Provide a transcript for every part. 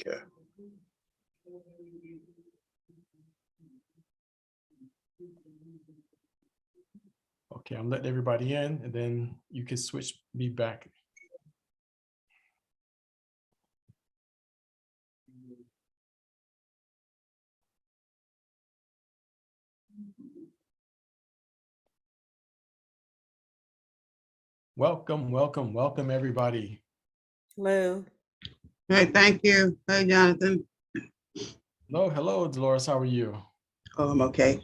Okay. Okay, I'm letting everybody in, and then you can switch me back. Welcome, welcome, welcome, everybody. Hello. Hey, thank you. Hey, Jonathan. Hello, hello, Dolores. How are you? Oh, I'm okay.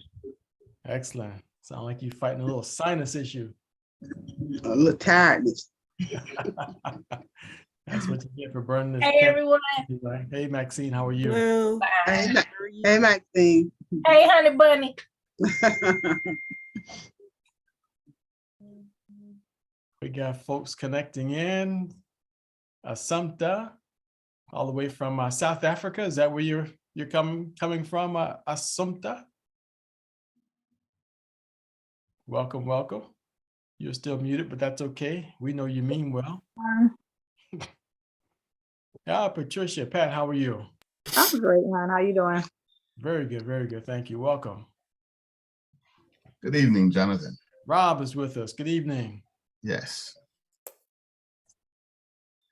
Excellent. Sound like you're fighting a little sinus issue. A little tired. That's what you get for burning this. Hey, everyone. Hey, Maxine, how are you? Hello. Hey, hey, Maxine. Hey, honey bunny. We got folks connecting in. Assumpta, all the way from South Africa. Is that where you're coming from, Assumpta? Welcome, welcome. You're still muted, but that's okay. We know you mean well. Patricia, Pat, how are you? I'm great, hon. How you doing? Very good, very good. Thank you. Welcome. Good evening, Jonathan. Rob is with us. Good evening. Yes.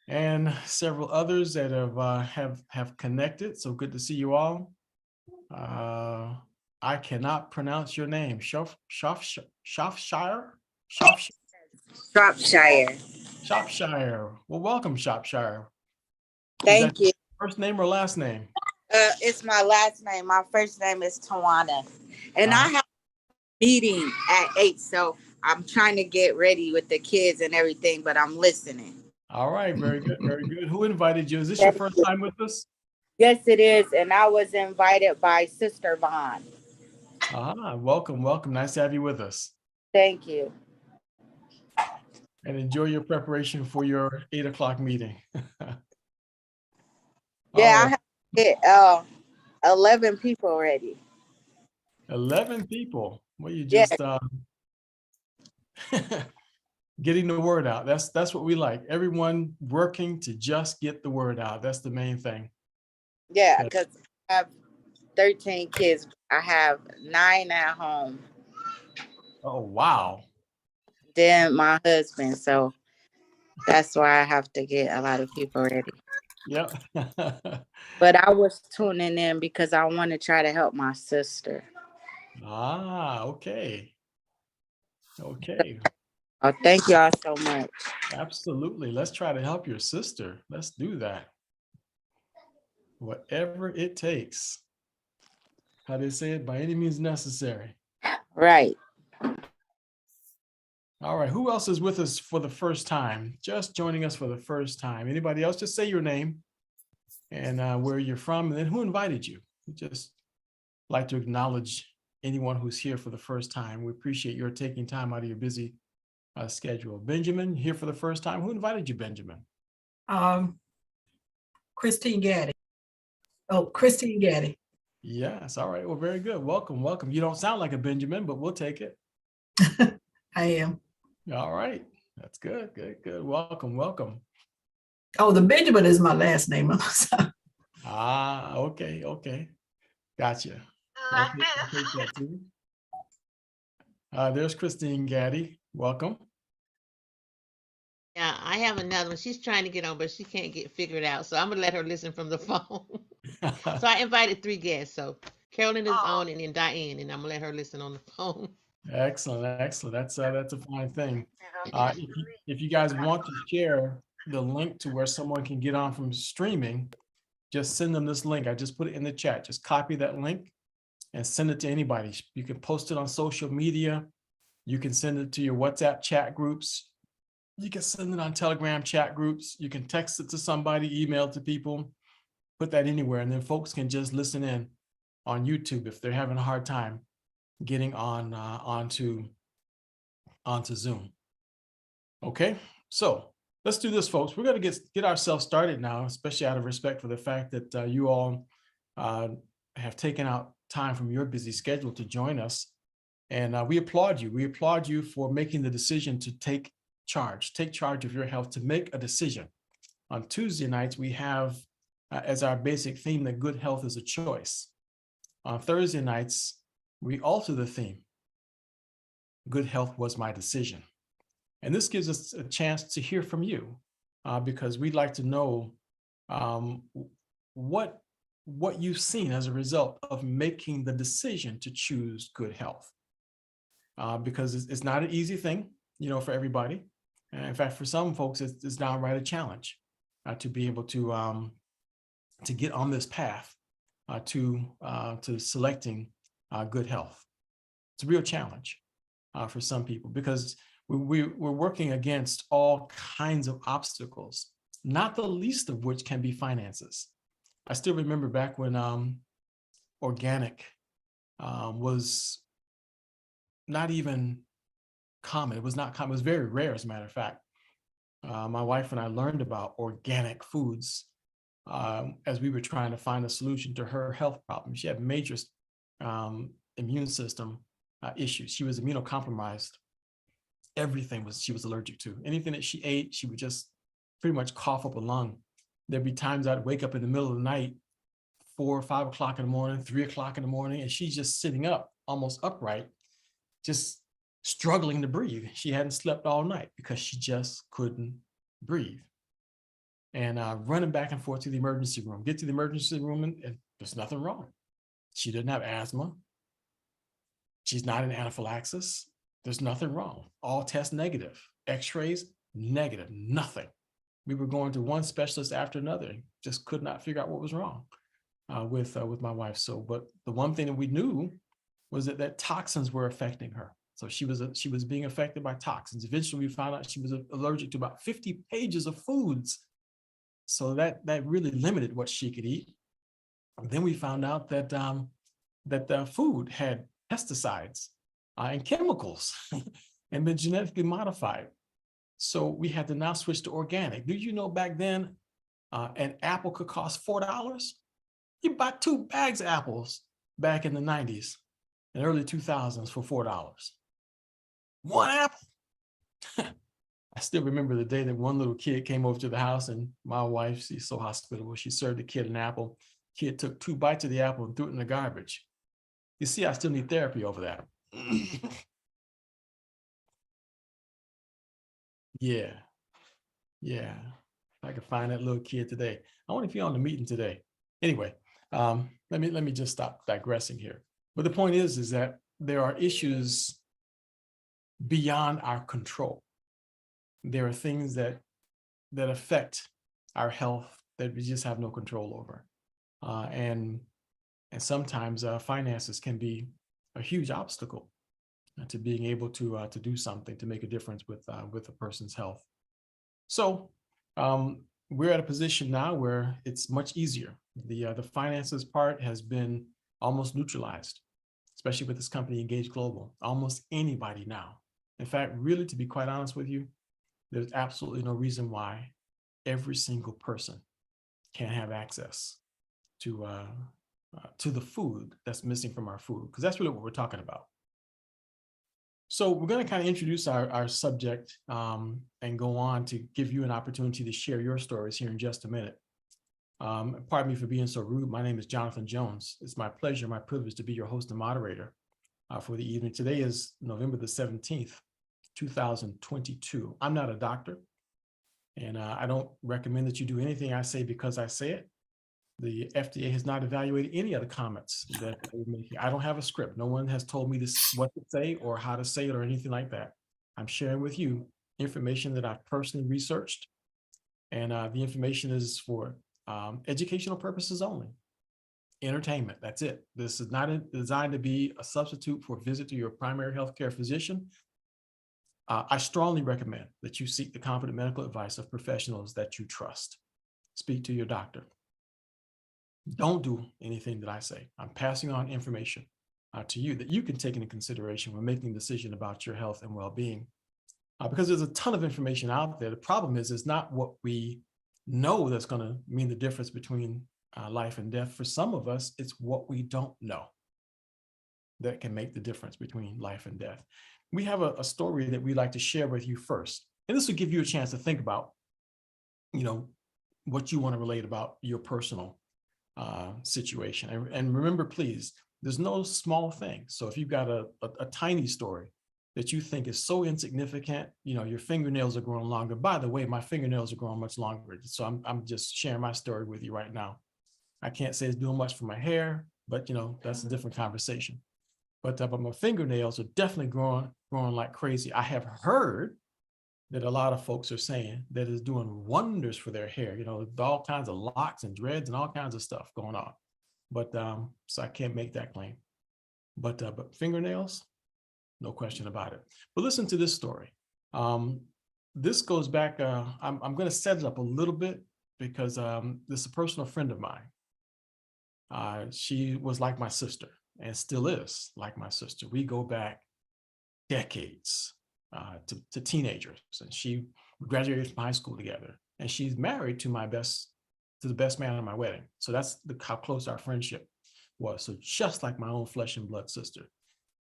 And several others that have connected. So good to see you all. I cannot pronounce your name. Shropshire. Shropshire. Shropshire. Well, welcome, Shropshire. Thank you. First name or last name? It's my last name. My first name is Tawana. And I have a meeting at 8, so I'm trying to get ready with the kids and everything, but I'm listening. All right, very good, very good. Who invited you? Is this your first time with us? Yes, it is. And I was invited by Sister Vaughn. Welcome, welcome. Nice to have you with us. Thank you. And enjoy your preparation for your 8 o'clock meeting. Yeah, right. I have 11 people already. 11 people. Well, you just getting the word out. That's what we like. Everyone working to just get the word out. That's the main thing. Yeah, because I have 13 kids. I have 9 at home. Oh, wow. Then my husband. So that's why I have to get a lot of people ready. Yep. But I was tuning in because I want to try to help my sister. Okay. Okay. Oh, thank y'all so much. Absolutely. Let's try to help your sister. Let's do that. Whatever it takes. How do they say it? By any means necessary. Right. All right. Who else is with us for the first time? Just joining us for the first time. Anybody else? Just say your name and where you're from, and then who invited you. We just like to acknowledge anyone who's here for the first time. We appreciate your taking time out of your busy schedule. Benjamin, here for the first time. Who invited you, Benjamin? Christine Gaddy. Oh, Christine Gaddy. Yes. All right. Well, very good. Welcome. Welcome. You don't sound like a Benjamin, but we'll take it. I am. All right. That's good. Good. Good. Welcome. Welcome. Oh, the Benjamin is my last name. Okay. Okay. Gotcha. There's Christine Gaddy. Welcome. Yeah, I have another one. She's trying to get on, but she can't get figured out. So I'm gonna let her listen from the phone. So I invited 3 guests. So Carolyn is on, and then Diane, and I'm gonna let her listen on the phone. Excellent. Excellent. That's a fine thing. If you guys want to share the link to where someone can get on from streaming, just send them this link. I just put it in the chat. Just copy that link and send it to anybody. You can post it on social media. You can send it to your WhatsApp chat groups. You can send it on Telegram chat groups. You can text it to somebody, email it to people, put that anywhere. And then folks can just listen in on YouTube if they're having a hard time getting on onto Zoom. Okay, so let's do this, folks. We're going to get ourselves started now, especially out of respect for the fact that you all have taken out time from your busy schedule to join us. And we applaud you. We applaud you for making the decision to take charge of your health, to make a decision. On Tuesday nights, we have as our basic theme that good health is a choice. On Thursday nights, we alter the theme. Good health was my decision. And this gives us a chance to hear from you because we'd like to know what you've seen as a result of making the decision to choose good health. Because it's not an easy thing, for everybody. And in fact, for some folks, it's downright a challenge to be able to get on this path to selecting good health. It's a real challenge for some people because we're working against all kinds of obstacles, not the least of which can be finances. I still remember back when organic was not even common. It was not common. It was very rare, as a matter of fact. My wife and I learned about organic foods as we were trying to find a solution to her health problem. She had major immune system issues. She was immunocompromised. Everything she was allergic to. Anything that she ate, she would just pretty much cough up a lung. There'd be times I'd wake up in the middle of the night, 4 or 5 o'clock in the morning, 3 o'clock in the morning, and she's just sitting up, almost upright, just struggling to breathe. She hadn't slept all night because she just couldn't breathe. And running back and forth to the emergency room, get to the emergency room and there's nothing wrong. She didn't have asthma. She's not in anaphylaxis. There's nothing wrong. All tests negative. X-rays negative, nothing. We were going to one specialist after another, just could not figure out what was wrong with my wife. So, but the one thing that we knew was that toxins were affecting her. So she was being affected by toxins. Eventually, we found out she was allergic to about 50 pages of foods. So that really limited what she could eat. And then we found out that the food had pesticides and chemicals and been genetically modified. So we had to now switch to organic. Did you know back then an apple could cost $4? You buy 2 bags of apples back in the 90s and early 2000s for $4. One apple. I still remember the day that one little kid came over to the house and my wife, she's so hospitable, she served the kid an apple. Kid took 2 bites of the apple and threw it in the garbage. You see, I still need therapy over that. Yeah. I could find that little kid today. I wonder if you're on the meeting today. Anyway, let me just stop digressing here. But the point is that there are issues beyond our control. There are things that affect our health that we just have no control over. And sometimes finances can be a huge obstacle to being able to do something to make a difference with a person's health. So we're at a position now where it's much easier. The finances part has been almost neutralized, especially with this company Engage Global. Almost anybody now. In fact, really, to be quite honest with you, there's absolutely no reason why every single person can't have access to the food that's missing from our food, because that's really what we're talking about. So we're going to kind of introduce our subject and go on to give you an opportunity to share your stories here in just a minute. Pardon me for being so rude. My name is Jonathan Jones. It's my pleasure, my privilege to be your host and moderator for the evening. Today is November the 17th, 2022. I'm not a doctor, and I don't recommend that you do anything I say because I say it. The FDA has not evaluated any of the comments that we're making. I don't have a script. No one has told me this, what to say or how to say it or anything like that. I'm sharing with you information that I've personally researched, and the information is for educational purposes only. Entertainment, that's it. This is not designed to be a substitute for a visit to your primary healthcare physician. I strongly recommend that you seek the competent medical advice of professionals that you trust. Speak to your doctor. Don't do anything that I say. I'm passing on information to you that you can take into consideration when making a decision about your health and well-being. Because there's a ton of information out there. The problem is, it's not what we know that's going to mean the difference between life and death. For some of us, it's what we don't know that can make the difference between life and death. We have a story that we'd like to share with you first. And this will give you a chance to think about, what you want to relate about your personal situation. And remember, please, there's no small thing. So if you've got a tiny story that you think is so insignificant, you know, your fingernails are growing longer. By the way, my fingernails are growing much longer. So I'm just sharing my story with you right now. I can't say it's doing much for my hair, but you know, that's a different conversation. But my fingernails are definitely growing like crazy. I have heard that a lot of folks are saying that is doing wonders for their hair, you know, with all kinds of locks and dreads and all kinds of stuff going on. But so I can't make that claim. But fingernails, no question about it. But listen to this story. This goes back, I'm going to set it up a little bit because this is a personal friend of mine. She was like my sister and still is like my sister. We go back decades to teenagers, and she graduated from high school together, and she's married to the best man at my wedding. So that's how close our friendship was. So just like my own flesh and blood sister.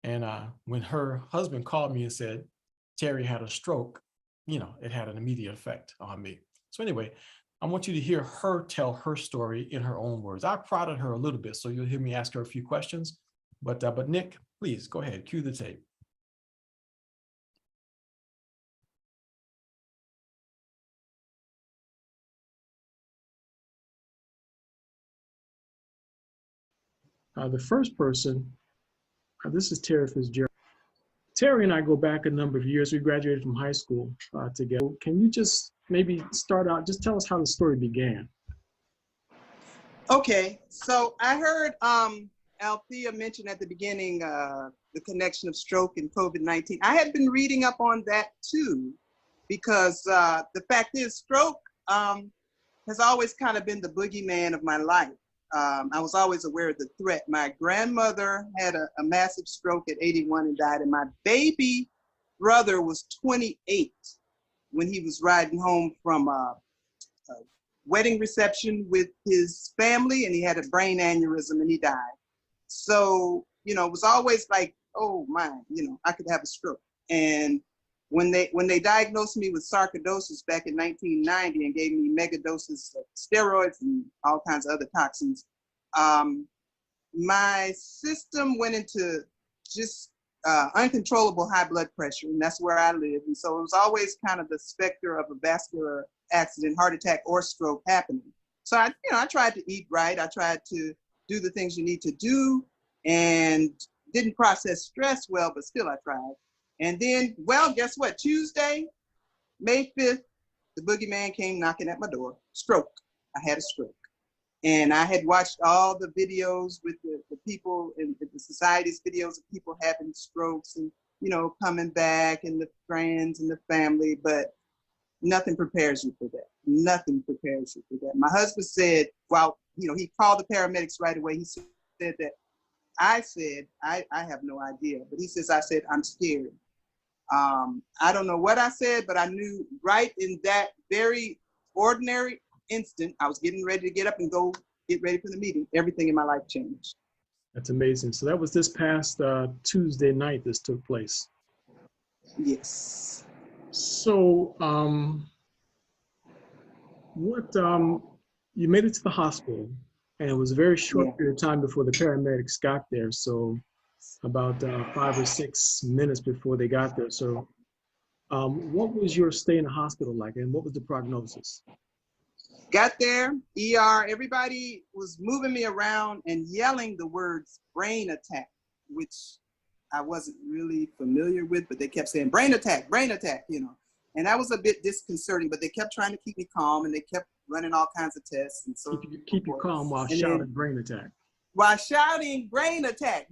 And when her husband called me and said, Terri had a stroke, you know, it had an immediate effect on me. So anyway, I want you to hear her tell her story in her own words. I prodded her a little bit, so you'll hear me ask her a few questions. But Nick, please go ahead, cue the tape. The first person, this is Terri Fitzgerald. Terri and I go back a number of years. We graduated from high school together. Can you just maybe start out, just tell us how the story began? Okay, so I heard Althea mention at the beginning the connection of stroke and COVID-19. I had been reading up on that too, because the fact is stroke has always kind of been the boogeyman of my life. I was always aware of the threat. My grandmother had a massive stroke at 81 and died, and my baby brother was 28 when he was riding home from a wedding reception with his family, and he had a brain aneurysm and he died. So, you know, it was always like, oh my, you know, I could have a stroke. And when they diagnosed me with sarcoidosis back in 1990 and gave me mega doses of steroids and all kinds of other toxins, my system went into just uncontrollable high blood pressure, and that's where I live. And so it was always kind of the specter of a vascular accident, heart attack, or stroke happening. So I tried to eat right. I tried to do the things you need to do, and didn't process stress well, but still I tried. And then, well, guess what? Tuesday, May 5th, the boogeyman came knocking at my door. Stroke. I had a stroke. And I had watched all the videos with the people in the society's videos of people having strokes and, you know, coming back, and the friends and the family, but nothing prepares you for that. Nothing prepares you for that. My husband said, well, you know, he called the paramedics right away. He said that I said, I have no idea, but he says, I said, I'm scared. I don't know what I said, but I knew right in that very ordinary instant, I was getting ready to get up and go get ready for the meeting. Everything in my life changed. That's amazing. So that was this past Tuesday night this took place. Yes. So you made it to the hospital, and it was a very short period of time before the paramedics got there. So about 5 or 6 minutes before they got there. So what was your stay in the hospital like, and what was the prognosis? Got there, ER, everybody was moving me around and yelling the words brain attack, which I wasn't really familiar with, but they kept saying brain attack, you know. And that was a bit disconcerting, but they kept trying to keep me calm, and they kept running all kinds of tests. And so keep you calm while shouting brain attack. While shouting brain attack,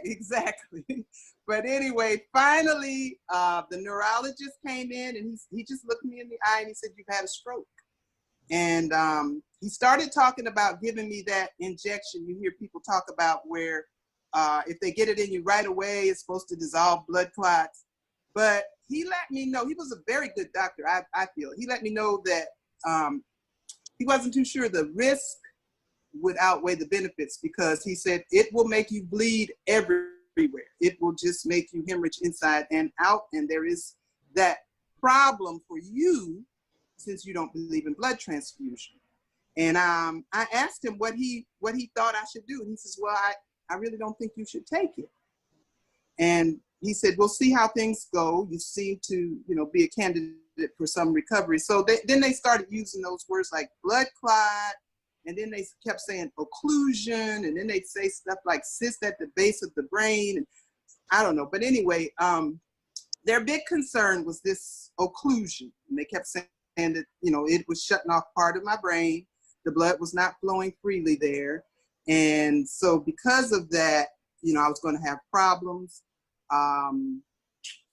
exactly. But anyway, finally, the neurologist came in, and he just looked me in the eye and he said, you've had a stroke. And he started talking about giving me that injection you hear people talk about, where if they get it in you right away, it's supposed to dissolve blood clots. But he let me know, he was a very good doctor, I feel. He let me know that he wasn't too sure the risk would outweigh the benefits, because he said it will make you bleed everywhere. It will just make you hemorrhage inside and out. And there is that problem for you since you don't believe in blood transfusion. And I asked him what he thought I should do. And he says, well, I really don't think you should take it. And he said, we'll see how things go. You seem to, you know, be a candidate for some recovery. So then they started using those words like blood clot. And then they kept saying occlusion. And then they'd say stuff like cyst at the base of the brain. And I don't know. But anyway, their big concern was this occlusion. And they kept saying that, you know, it was shutting off part of my brain. The blood was not flowing freely there. And so because of that, you know, I was going to have problems.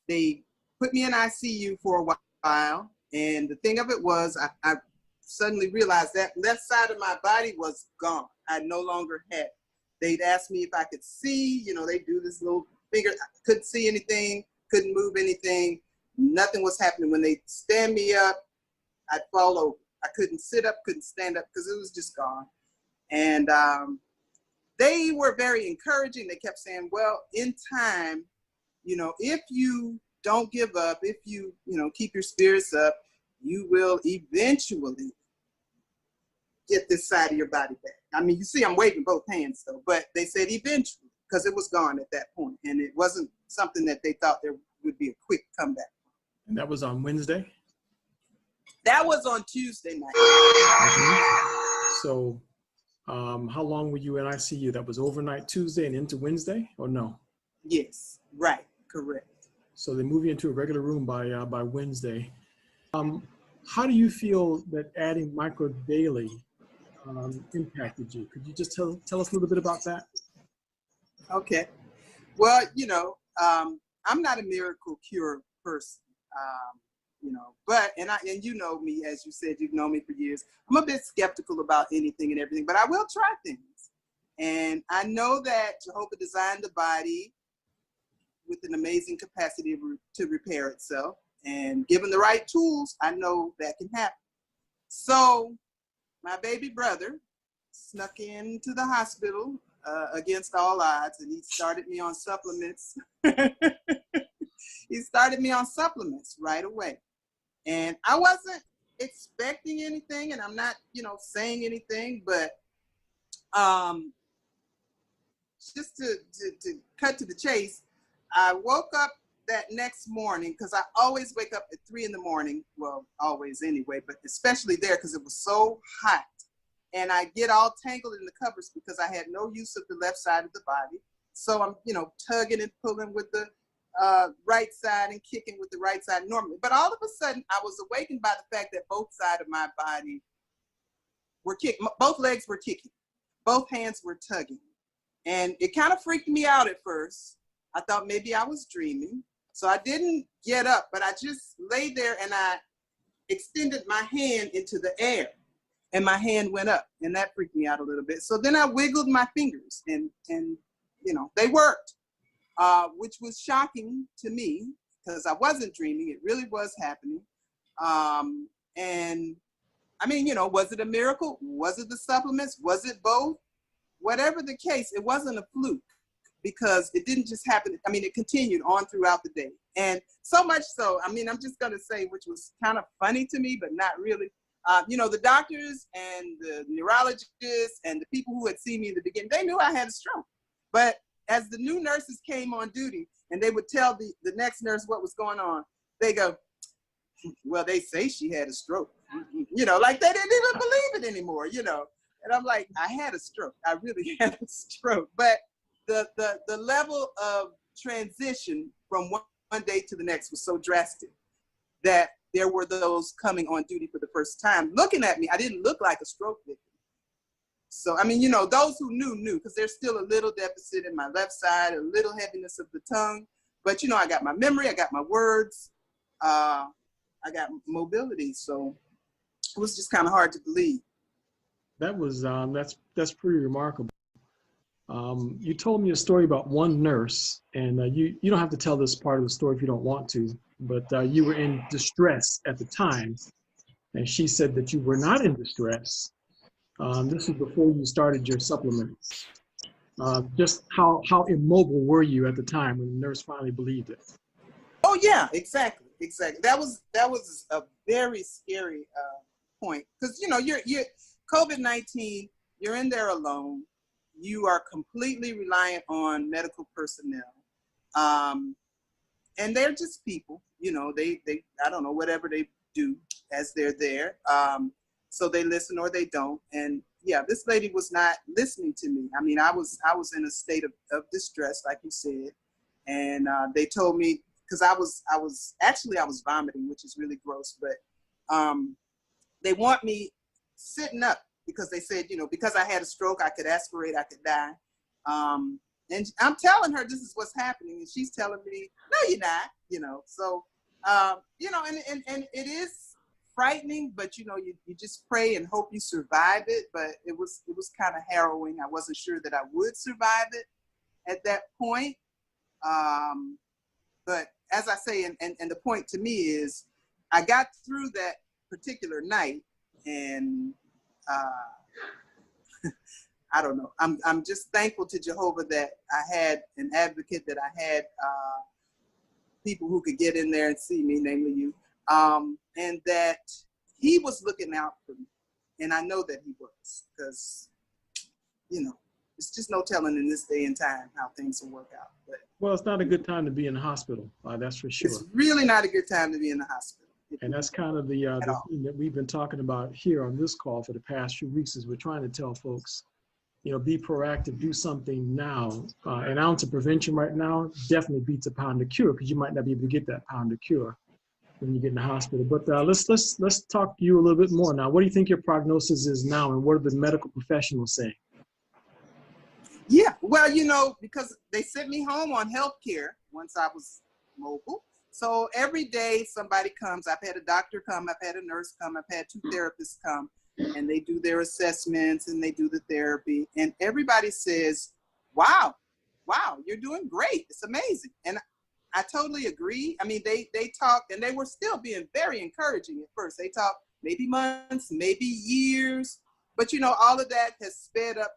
They put me in ICU for a while. And the thing of it was, I suddenly realized that left side of my body was gone. I no longer had it. They'd ask me if I could see, you know, they do this little finger. I couldn't see anything, couldn't move anything. Nothing was happening. When they stand me up, I'd fall over. I couldn't sit up, couldn't stand up because it was just gone. And they were very encouraging. They kept saying, well, in time, you know, if you don't give up, if you, you know, keep your spirits up, you will eventually get this side of your body back. I mean, you see, I'm waving both hands though, but they said eventually because it was gone at that point, and it wasn't something that they thought there would be a quick comeback. And that was on Wednesday? That was on Tuesday night. So how long were you in ICU? That was overnight Tuesday and into Wednesday, or no? Yes, right, correct. So they move you into a regular room by Wednesday. How do you feel that adding micro daily impacted you? Could you just tell us a little bit about that? Okay. Well, you know, I'm not a miracle cure person. You know, but, and you know me, as you said, you've known me for years. I'm a bit skeptical about anything and everything, but I will try things. And I know that Jehovah designed the body with an amazing capacity to repair itself. And given the right tools, I know that can happen. So my baby brother snuck into the hospital against all odds, and he started me on supplements. He started me on supplements right away. And I wasn't expecting anything, and I'm not, you know, saying anything, but just to cut to the chase, I woke up that next morning, because I always wake up at 3 in the morning, well, always anyway, but especially there because it was so hot. And I get all tangled in the covers because I had no use of the left side of the body. So I'm, you know, tugging and pulling with the right side and kicking with the right side normally. But all of a sudden, I was awakened by the fact that both sides of my body were kicking. Both legs were kicking. Both hands were tugging. And it kind of freaked me out at first. I thought maybe I was dreaming. So I didn't get up, but I just lay there and I extended my hand into the air. And my hand went up, and that freaked me out a little bit. So then I wiggled my fingers, and you know, they worked, which was shocking to me because I wasn't dreaming. It really was happening. And I mean, you know, was it a miracle? Was it the supplements? Was it both? Whatever the case, it wasn't a fluke because it didn't just happen. I mean, it continued on throughout the day. And so much so, I mean, I'm just going to say, which was kind of funny to me, but not really. You know, the doctors and the neurologists and the people who had seen me in the beginning, they knew I had a stroke. But as the new nurses came on duty and they would tell the next nurse what was going on, they go, well, they say she had a stroke. You know, like they didn't even believe it anymore, you know. And I'm like, I had a stroke. I really had a stroke. But the level of transition from one day to the next was so drastic that there were those coming on duty for the first time. Looking at me, I didn't look like a stroke victim. So, I mean, you know, those who knew, because there's still a little deficit in my left side, a little heaviness of the tongue. But, you know, I got my memory, I got my words, I got mobility. So it was just kind of hard to believe. That was, that's pretty remarkable. You told me a story about one nurse, and you don't have to tell this part of the story if you don't want to, but you were in distress at the time, and she said that you were not in distress. This was before you started your supplements. Just how immobile were you at the time when the nurse finally believed it? Oh yeah, exactly. exactly. That was a very scary point, because you're COVID-19. You're in there alone. You are completely reliant on medical personnel, and they're just people. They I don't know, whatever they do as they're there. So they listen or they don't. And yeah, this lady was not listening to me. I mean, I was in a state of distress, like you said, and they told me, because I was vomiting, which is really gross, but they want me sitting up, because they said, because I had a stroke, I could aspirate, I could die. And I'm telling her this is what's happening, and she's telling me, no, you're not. So, and it is frightening, but you just pray and hope you survive it. But it was kind of harrowing. I wasn't sure that I would survive it at that point. But as I say, and the point to me is, I got through that particular night, and I don't know. I'm just thankful to Jehovah that I had an advocate, that I had people who could get in there and see me, namely you, and that he was looking out for me. And I know that he was, because, it's just no telling in this day and time how things will work out. But Well, it's not a good time to be in the hospital, that's for sure. it's really not a good time to be in the hospital. And that's kind of the thing that we've been talking about here on this call for the past few weeks, is we're trying to tell folks, be proactive, do something now. An ounce of prevention right now definitely beats a pound of cure, because you might not be able to get that pound of cure when you get in the hospital. But let's talk to you a little bit more now. What do you think your prognosis is now, and what are the medical professionals saying? Yeah, well, because they sent me home on health care once I was mobile. So every day somebody comes. I've had a doctor come, I've had a nurse come, I've had 2 therapists come, and they do their assessments and they do the therapy. And everybody says, wow, you're doing great. It's amazing. And I totally agree. I mean, they talked, and they were still being very encouraging at first. They talked maybe months, maybe years, but all of that has sped up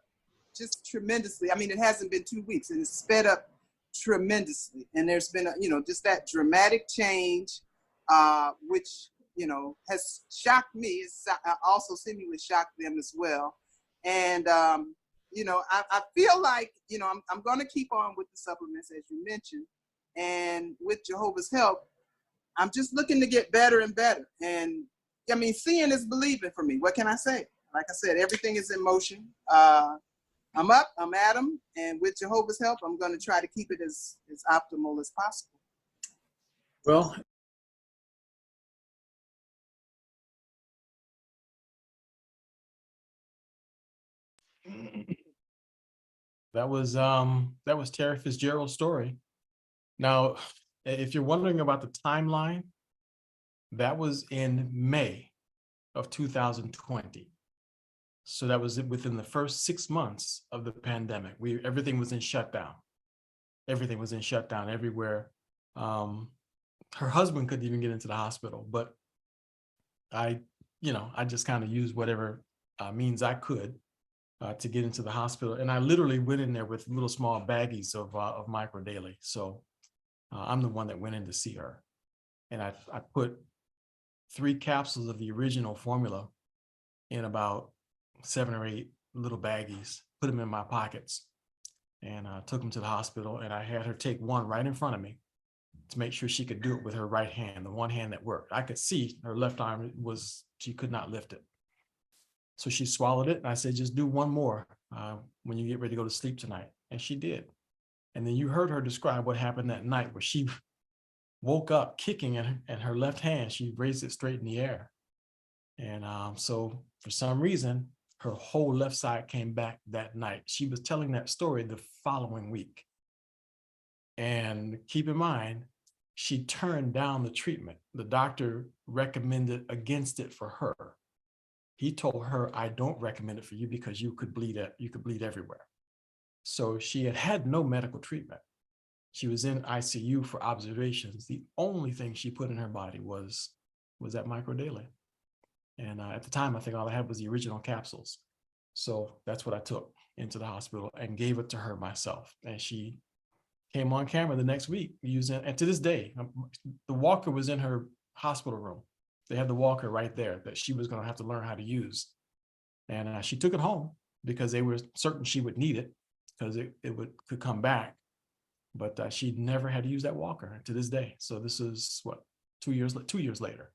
just tremendously. I mean, it hasn't been 2 weeks, and it's sped up tremendously. And there's been, just that dramatic change, which, has shocked me. It's also seemingly shocked them as well. And, I feel like, I'm going to keep on with the supplements, as you mentioned. And with Jehovah's help, I'm just looking to get better and better. And I mean, seeing is believing for me. What can I say? Like I said, everything is in motion. I'm up, I'm at them, and with Jehovah's help, I'm going to try to keep it as optimal as possible. Well, that was Terri Fitzgerald's story. Now, if you're wondering about the timeline, that was in May of 2020. So that was within the first 6 months of the pandemic. Everything was in shutdown. Everything was in shutdown everywhere. Her husband couldn't even get into the hospital, but I just kind of used whatever means I could to get into the hospital. And I literally went in there with little small baggies of Micro Daily. So I'm the one that went in to see her. And I put 3 capsules of the original formula in about 7 or 8 little baggies, put them in my pockets, and took them to the hospital. And I had her take one right in front of me to make sure she could do it with her right hand, the one hand that worked. I could see her left arm she could not lift it. So she swallowed it. And I said, just do one more when you get ready to go to sleep tonight. And she did. And then you heard her describe what happened that night, where she woke up kicking and her left hand, she raised it straight in the air. And so for some reason, her whole left side came back that night. She was telling that story the following week. And keep in mind, she turned down the treatment. The doctor recommended against it for her. He told her, I don't recommend it for you because you could bleed everywhere. So she had no medical treatment. She was in ICU for observations. The only thing she put in her body was that Micro Daily. And at the time, I think all I had was the original capsules. So that's what I took into the hospital and gave it to her myself. And she came on camera the next week using, and to this day, the walker was in her hospital room. They had the walker right there that she was going to have to learn how to use. And she took it home because they were certain she would need it because it could come back. But she never had to use that walker to this day. So this is what, 2 years later.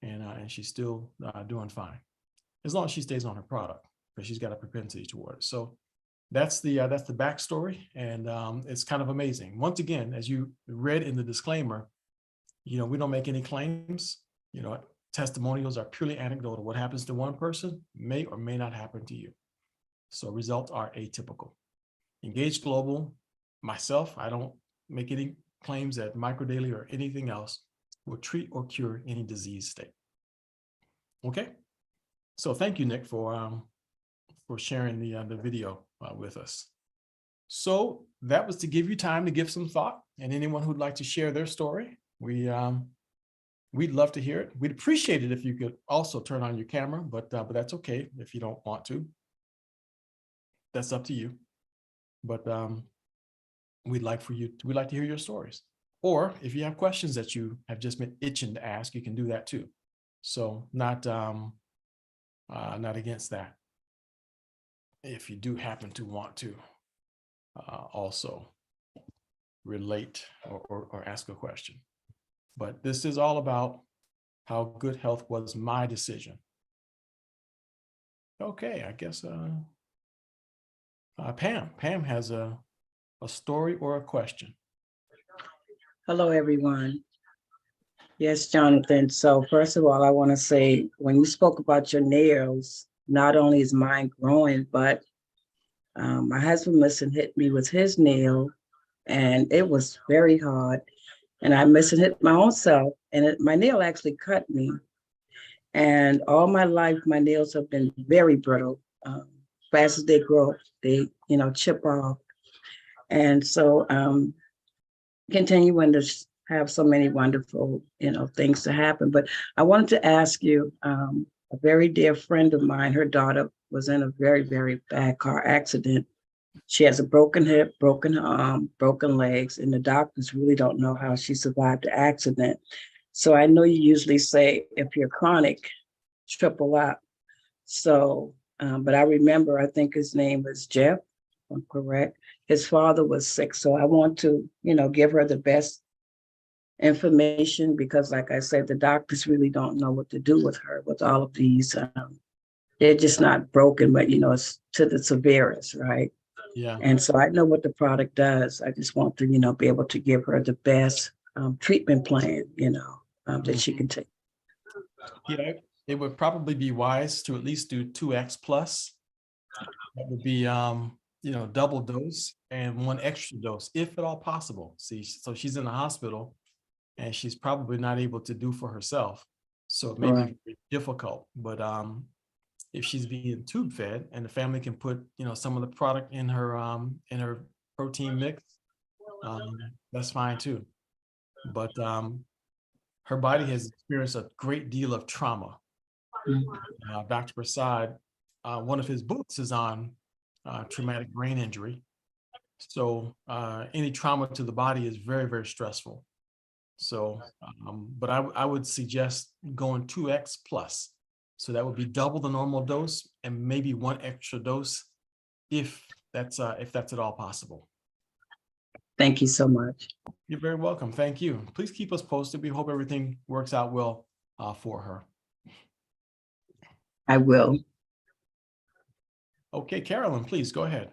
And she's still doing fine, as long as she stays on her product, because she's got a propensity toward it. So that's the backstory, and it's kind of amazing. Once again, as you read in the disclaimer, we don't make any claims. Testimonials are purely anecdotal. What happens to one person may or may not happen to you. So results are atypical. Engage Global, myself, I don't make any claims that MicroDaily or anything else will treat or cure any disease state. Okay, so thank you, Nick, for sharing the video with us. So that was to give you time to give some thought, and anyone who'd like to share their story, we'd love to hear it. We'd appreciate it if you could also turn on your camera, but that's okay if you don't want to. That's up to you. But we'd like to hear your stories. Or if you have questions that you have just been itching to ask, you can do that too. So not against that. If you do happen to want to also relate or ask a question. But this is all about how good health was my decision. Okay, I guess Pam has a story or a question. Hello, everyone. Yes, Jonathan. So first of all, I want to say, when you spoke about your nails, not only is mine growing, but my husband must have hit me with his nail, and it was very hard. And I must have hit my own self, and my nail actually cut me. And all my life, my nails have been very brittle. Fast as they grow, they chip off. And so continuing to have so many wonderful things to happen. But I wanted to ask you, a very dear friend of mine, her daughter was in a very, very bad car accident. She has a broken hip, broken arm, broken legs, and the doctors really don't know how she survived the accident. So I know you usually say, if you're chronic, triple up. So, but I remember, I think his name was Jeff, if I'm correct. His father was sick. So I want to, give her the best information, because like I said, the doctors really don't know what to do with her with all of these. They're just not broken, but it's to the severest, right? Yeah. And so I know what the product does. I just want to, be able to give her the best treatment plan, that she can take. Yeah, it would probably be wise to at least do 2X plus. That would be, double dose and 1 extra dose, if at all possible. See, so she's in the hospital and she's probably not able to do for herself. So it may be very difficult, but if she's being tube fed and the family can put, some of the product in her protein mix, that's fine too. But her body has experienced a great deal of trauma. Dr. Prasad, one of his books is on traumatic brain injury. So any trauma to the body is very, very stressful. So, but I would suggest going 2X plus. So that would be double the normal dose and maybe 1 extra dose, if that's at all possible. Thank you so much. You're very welcome. Thank you. Please keep us posted. We hope everything works out well for her. I will. Okay, Carolyn, please go ahead.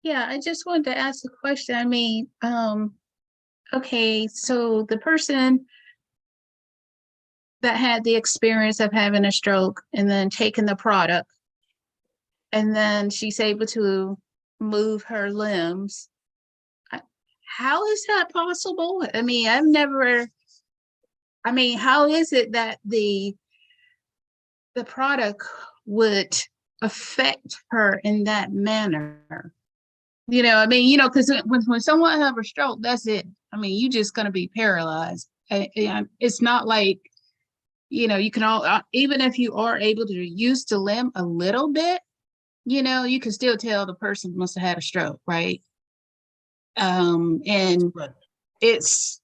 Yeah, I just wanted to ask a question. I mean, okay, so the person that had the experience of having a stroke and then taking the product, and then she's able to move her limbs. How is that possible? I mean, how is it that the product would affect her in that manner? Because when someone have a stroke, that's it. I mean, you just gonna be paralyzed. It's not like, you can all, even if you are able to use the limb a little bit, you can still tell the person must have had a stroke, right? And Right. it's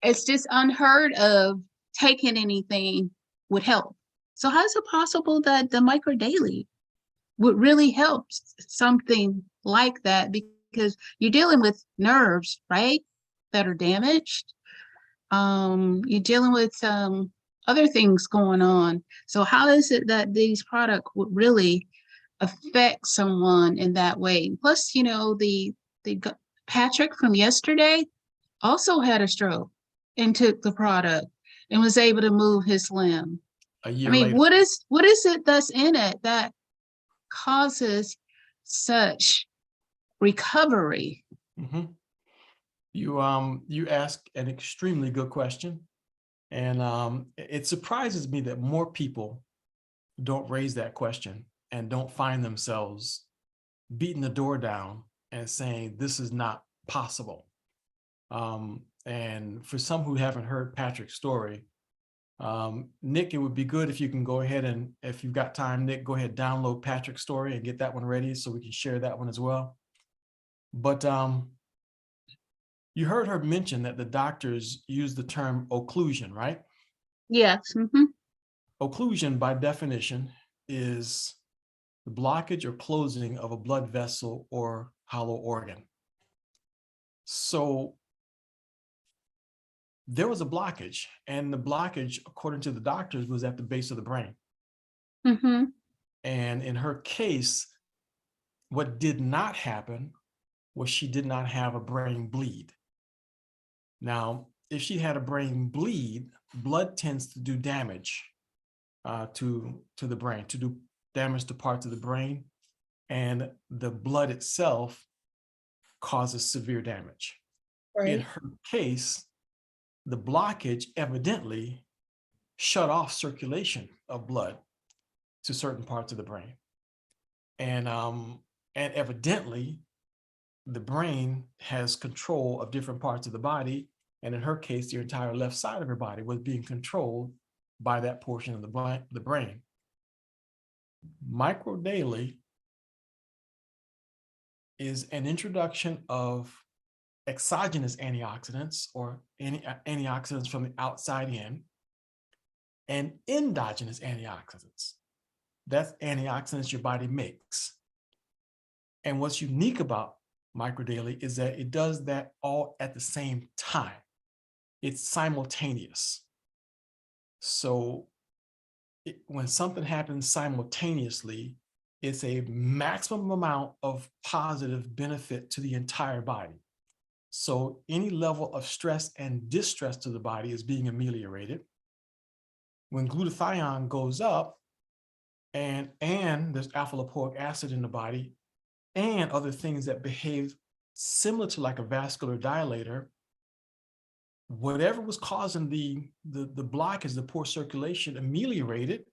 just unheard of taking anything would help. So how is it possible that the micro daily would really help something like that? Because you're dealing with nerves, right, that are damaged. You're dealing with other things going on. So how is it that these products would really affect someone in that way? Plus, Patrick from yesterday also had a stroke and took the product and was able to move his limb. A I year mean, later. what is it that's in it that causes such recovery? Mhm. You ask an extremely good question. And it surprises me that more people don't raise that question and don't find themselves beating the door down and saying, this is not possible. And for some who haven't heard Patrick's story, Nick, it would be good if you can go ahead and, if you've got time, Nick, go ahead, download Patrick's story and get that one ready so we can share that one as well. But you heard her mention that the doctors use the term occlusion, right? Yes. Occlusion, by definition, is the blockage or closing of a blood vessel or hollow organ. So there was a blockage, and the blockage, according to the doctors, was at the base of the brain. And in her case, what did not happen was she did not have a brain bleed. Now, if she had a brain bleed, blood tends to do damage to the brain, to do damage to parts of the brain, and the blood itself causes severe damage. Right. In her case, the blockage evidently shut off circulation of blood to certain parts of the brain. And evidently, the brain has control of different parts of the body. And in her case, the entire left side of her body was being controlled by that portion of the brain. Micro daily is an introduction of exogenous antioxidants, or antioxidants from the outside in, and endogenous antioxidants. That's antioxidants your body makes. And what's unique about Micro Daily is that it does that all at the same time. It's simultaneous. So when something happens simultaneously, it's a maximum amount of positive benefit to the entire body. So any level of stress and distress to the body is being ameliorated. When glutathione goes up, and there's alpha lipoic acid in the body and other things that behave similar to like a vascular dilator, whatever was causing the blockage, the poor circulation, ameliorated,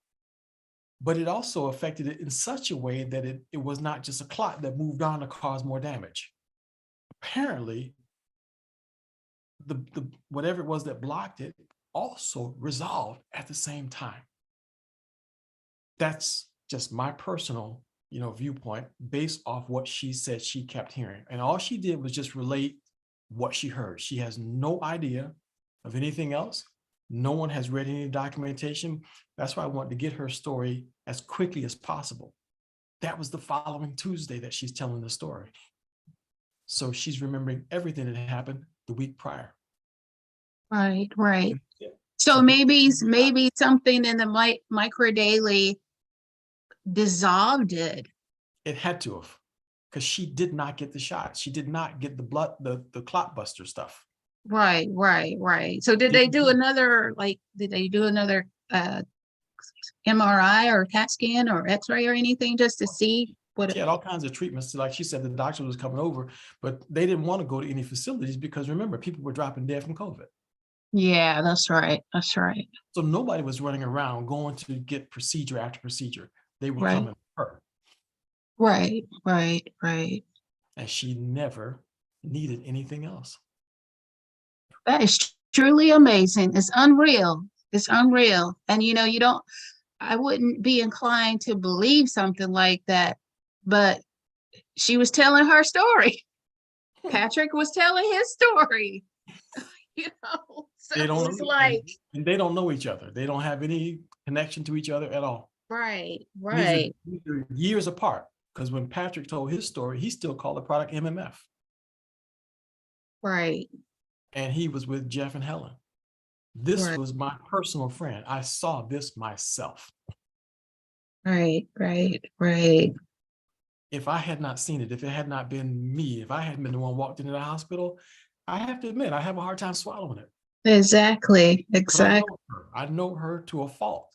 but it also affected it in such a way that it was not just a clot that moved on to cause more damage. Apparently, the whatever it was that blocked it also resolved at the same time. That's just my personal, viewpoint based off what she said she kept hearing. And all she did was just relate what she heard. She has no idea of anything else. No one has read any documentation. That's why I wanted to get her story as quickly as possible. That was the following Tuesday that she's telling the story. So she's remembering everything that happened the week prior. Right. Yeah. So maybe something in the micro daily dissolved it. It had to have, because she did not get the shot. She did not get the blood, the clot buster stuff. Right. So did they do another MRI or CAT scan or X-ray or anything just to see what She had all kinds of treatments. Like she said, the doctor was coming over, but they didn't want to go to any facilities because remember, people were dropping dead from COVID. Yeah, that's right. So nobody was running around going to get procedure after procedure. They were Right. coming to her. Right. And she never needed anything else. That is truly amazing. It's unreal. And I wouldn't be inclined to believe something like that. But she was telling her story. Patrick was telling his story. You know, so They don't it's know, like, and they don't know each other. They don't have any connection to each other at all. right, These are years apart. Because when Patrick told his story, he still called the product MMF. right, And he was with Jeff and Helen. This Right. was my personal friend. I saw this myself. right, right. If I had not seen it, if it had not been me, if I hadn't been the one walked into the hospital, I have to admit, I have a hard time swallowing it. Exactly, But exactly. I know her to a fault.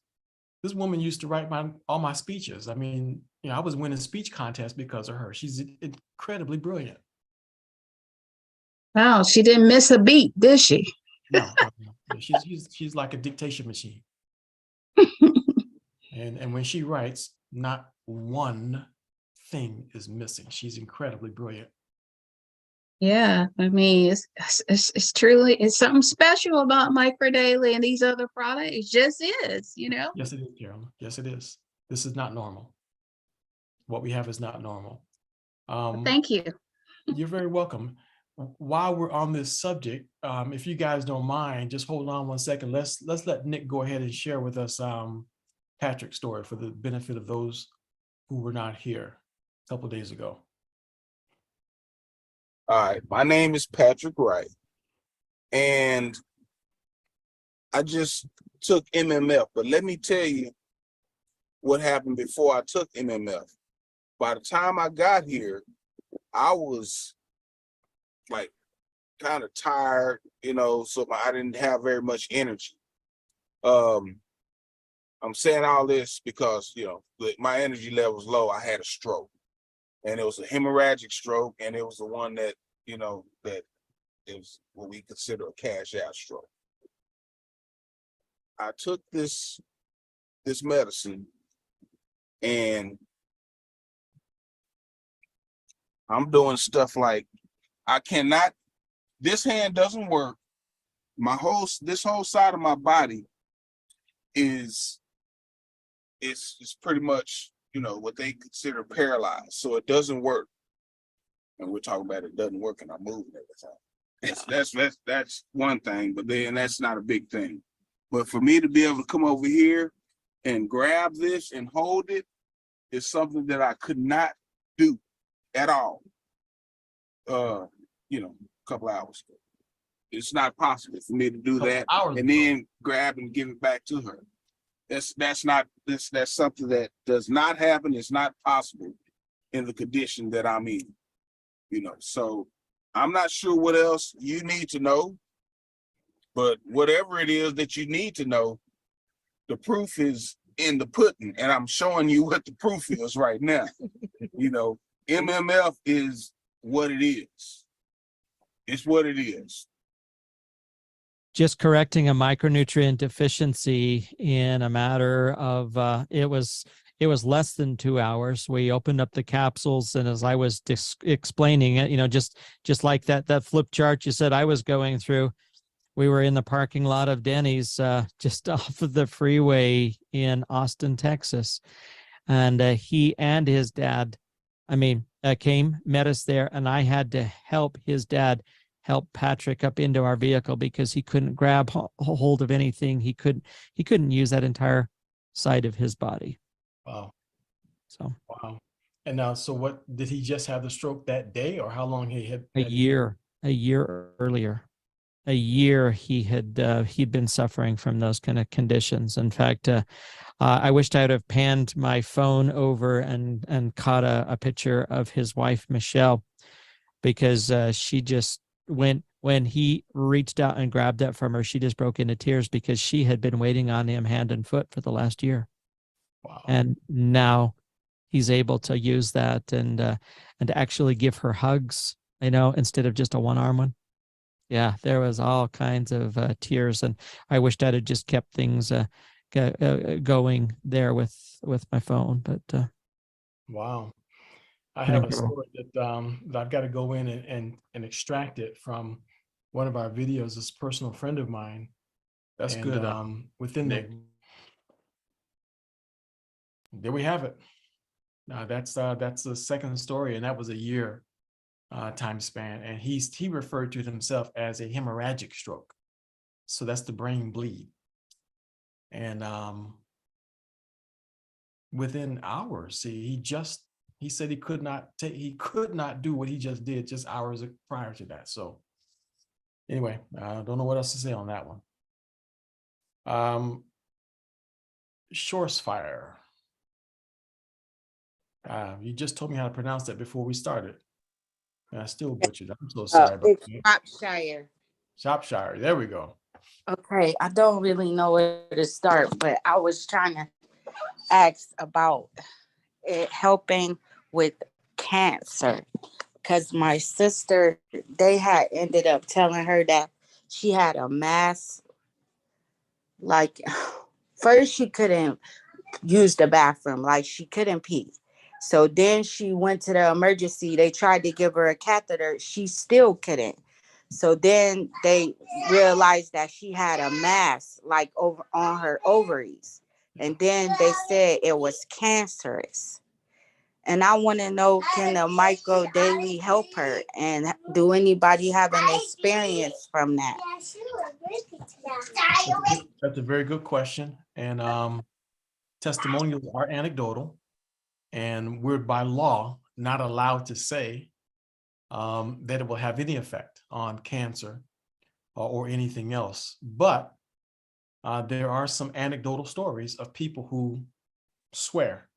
This woman used to write all my speeches. I mean, you know, I was winning speech contests because of her. She's incredibly brilliant. Wow, she didn't miss a beat, did she? No, she's like a dictation machine. And when she writes, not one thing is missing. She's incredibly brilliant. Yeah, I mean, it's truly, it's something special about Micro Daily and these other products. It just is, you know? Yes, it is, Carolyn. Yes, it is. This is not normal. What we have is not normal. Thank you. You're very welcome. While we're on this subject, if you guys don't mind, just hold on one second. Let's let Nick go ahead and share with us Patrick's story for the benefit of those who were not here a couple of days ago. All right, my name is Patrick Wright, and I just took MMF, but let me tell you what happened before I took MMF. By the time I got here, I was like kind of tired, you know, so I didn't have very much energy. I'm saying all this because, you know, my energy level was low. I had a stroke, and it was a hemorrhagic stroke, and it was the one that, you know, that is what we consider a cash out stroke. I took this medicine, and I'm doing stuff like this hand doesn't work. This whole side of my body is pretty much, you know, what they consider paralyzed. So it doesn't work. And we're talking about it doesn't work and I'm moving everything. That's one thing, but then that's not a big thing. But for me to be able to come over here and grab this and hold it is something that I could not do at all. You know, a couple hours ago. It's not possible for me to do that and then grab and give it back to her. That's something that does not happen. It's not possible in the condition that I'm in. You know, so I'm not sure what else you need to know, but whatever it is that you need to know, the proof is in the pudding, and I'm showing you what the proof is right now. You know, MMF is what it is. It's what it is. Just correcting a micronutrient deficiency in a matter of it was less than 2 hours. We opened up the capsules, and as I was explaining it, you know, just like that flip chart you said I was going through, we were in the parking lot of Denny's just off of the freeway in Austin, Texas, and he and his dad, came, met us there, and I had to help his dad help Patrick up into our vehicle because he couldn't grab hold of anything. He couldn't use that entire side of his body. Wow. So wow. And now, so what, did he just have the stroke that day, or how long he had? a year earlier. A year he'd been suffering from those kind of conditions. In fact, I wished I would have panned my phone over and caught a picture of his wife, Michelle, because she just when he reached out and grabbed that from her, she just broke into tears because she had been waiting on him hand and foot for the last year. Wow. And now he's able to use that and actually give her hugs, you know, instead of just a one-arm one. Yeah, there was all kinds of tears, and I wished I'd have just kept things going there with my phone. But wow. I have a story that I've got to go in and extract it from one of our videos. This personal friend of mine. That's and, good. Within Nick. there we have it. That's the second story, and that was a year time span. And he referred to himself as a hemorrhagic stroke. So that's the brain bleed. And within hours, see, he said he could not do what he just did just hours prior to that. So anyway, I don't know what else to say on that one. Shores fire. You just told me how to pronounce that before we started. And I still butchered. I'm so sorry about It's that. Shropshire. Shropshire. There we go. Okay, I don't really know where to start, but I was trying to ask about it helping with cancer, because my sister, they had ended up telling her that she had a mass. Like, first she couldn't use the bathroom, like she couldn't pee. So then she went to the emergency. They tried to give her a catheter. She still couldn't. So then they realized that she had a mass like over on her ovaries. And then they said it was cancerous. And I want to know, can the micro daily help her? And do anybody have an experience from that? That's a very good question. And testimonials are anecdotal, and we're by law not allowed to say that it will have any effect on cancer or anything else. But there are some anecdotal stories of people who swear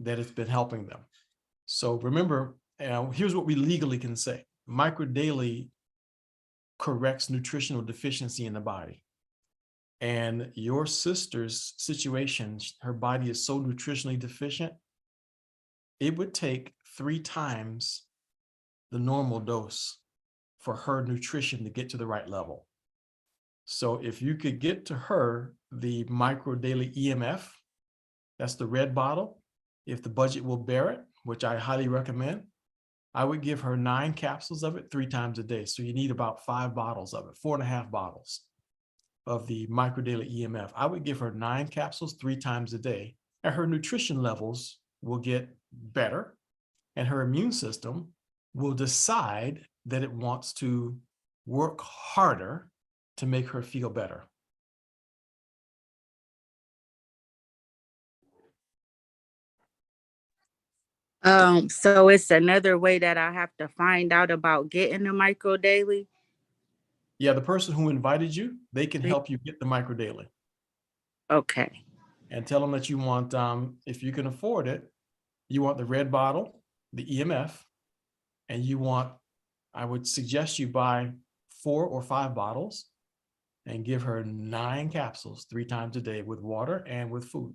that it's been helping them. So remember, here's what we legally can say. Microdaily corrects nutritional deficiency in the body. And your sister's situation, her body is so nutritionally deficient, it would take 3 times the normal dose for her nutrition to get to the right level. So if you could get to her the micro daily EMF, that's the red bottle, if the budget will bear it, which I highly recommend, I would give her 9 capsules of it 3 times a day. So you need about 5 bottles of it, 4.5 bottles of the micro daily EMF. I would give her 9 capsules 3 times a day, and her nutrition levels will get better, and her immune system will decide that it wants to work harder to make her feel better. So it's another way that I have to find out about getting the micro daily. Yeah, the person who invited you, they can help you get the micro daily. Okay. And tell them that you want, if you can afford it, you want the red bottle, the EMF, and you want, I would suggest you buy 4 or 5 bottles and give her 9 capsules 3 times a day with water and with food.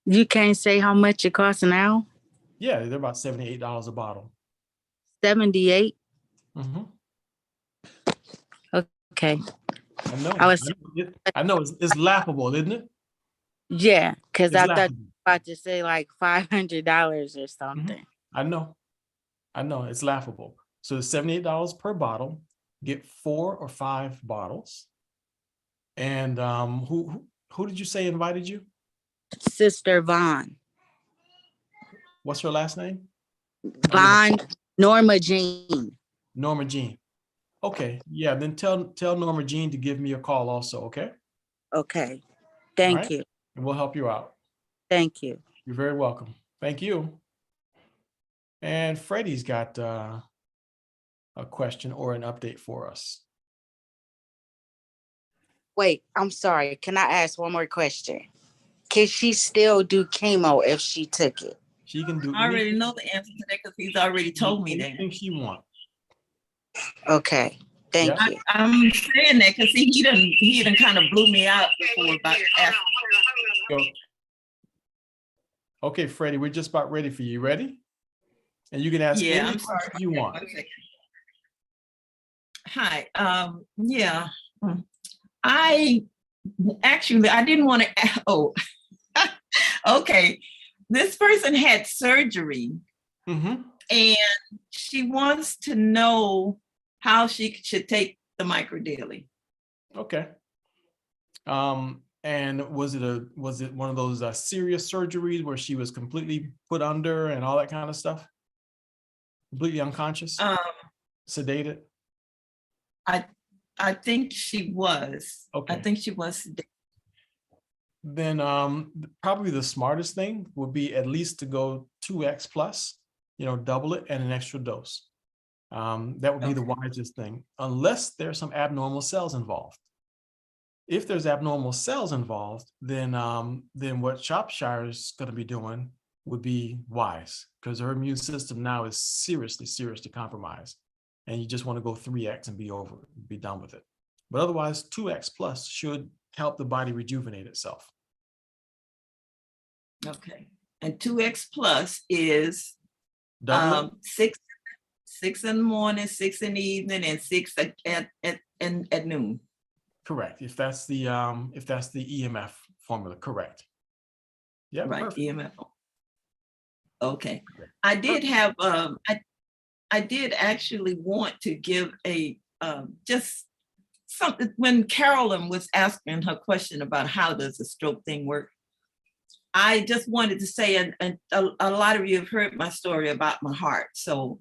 You can't say how much it costs now? Yeah, they're about $78 a bottle. 78? Mm-hmm. Okay. I know it's laughable, isn't it? Yeah, because I thought laughable. you were about to say like $500 or something. I know it's laughable. So it's $78 per bottle. Get 4 or 5 bottles. And who did you say invited you? Sister Vaughn. What's her last name? Vaughn, Norma Jean. Norma Jean. Okay, yeah. Then tell Norma Jean to give me a call also. Okay. Okay. Thank right? you. And we'll help you out. Thank you. You're very welcome. Thank you. And Freddie's got a question or an update for us. Wait, I'm sorry. Can I ask one more question? Can she still do chemo if she took it? She can do. I already know the answer to that because he's already told me that. Anything she wants. Okay. Thank you. I'm saying that because he done kind of blew me out before about asking. Okay, Freddie, we're just about ready for you. Ready? And you can ask any question you want. Okay. Hi. Yeah. I didn't want to. Oh, okay. This person had surgery, and she wants to know how she should take the micro daily. Okay. And was it one of those serious surgeries where she was completely put under and all that kind of stuff? Completely unconscious, sedated? I think she was. Okay. I think she was. Then probably the smartest thing would be at least to go 2x plus, double it and an extra dose. That would be the wisest thing, unless there's some abnormal cells involved. If there's abnormal cells involved, then what Shropshire is going to be doing would be wise, because her immune system now is seriously compromised, and you just want to go 3x and be done with it. But otherwise, 2x plus should help the body rejuvenate itself. Okay. And 2x plus is Double it? 6 in the morning, 6 in the evening, and 6 at noon. Correct. If that's the EMF formula, correct. Yeah, Right. perfect. EMF. Okay. I did have I did actually want to give a just something when Carolyn was asking her question about how does the stroke thing work. I just wanted to say, and a lot of you have heard my story about my heart. So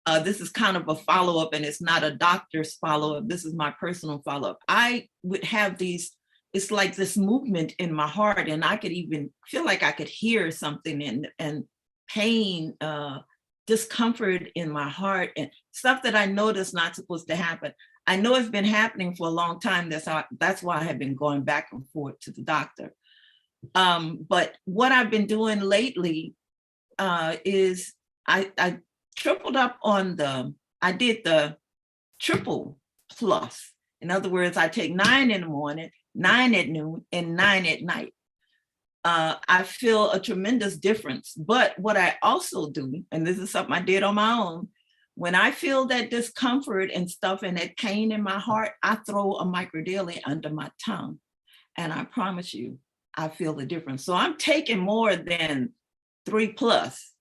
this is kind of a follow-up, and it's not a doctor's follow-up. This is my personal follow-up. I would have these, it's like this movement in my heart, and I could even feel like I could hear something and pain, discomfort in my heart, and stuff that I know that's not supposed to happen. I know it's been happening for a long time. That's why I have been going back and forth to the doctor. But what I've been doing lately is I tripled up on I did the triple plus. In other words, I take 9 in the morning, 9 at noon, and 9 at night. I feel a tremendous difference. But what I also do, and this is something I did on my own, when I feel that discomfort and stuff and that pain in my heart, I throw a microdaily under my tongue. And I promise you, I feel the difference. So I'm taking more than 3 plus.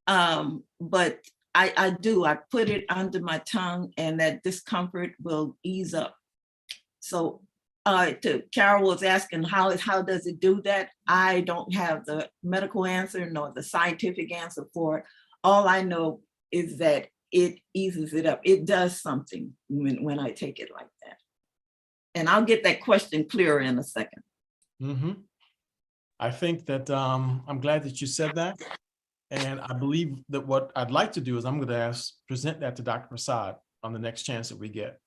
But I put it under my tongue, and that discomfort will ease up. So Carol was asking how does it do that? I don't have the medical answer nor the scientific answer for it. All I know is that it eases it up. It does something when I take it like that. And I'll get that question clearer in a second. Mm-hmm. I think that I'm glad that you said that. And I believe that what I'd like to do is I'm going to present that to Dr. Prasad on the next chance that we get.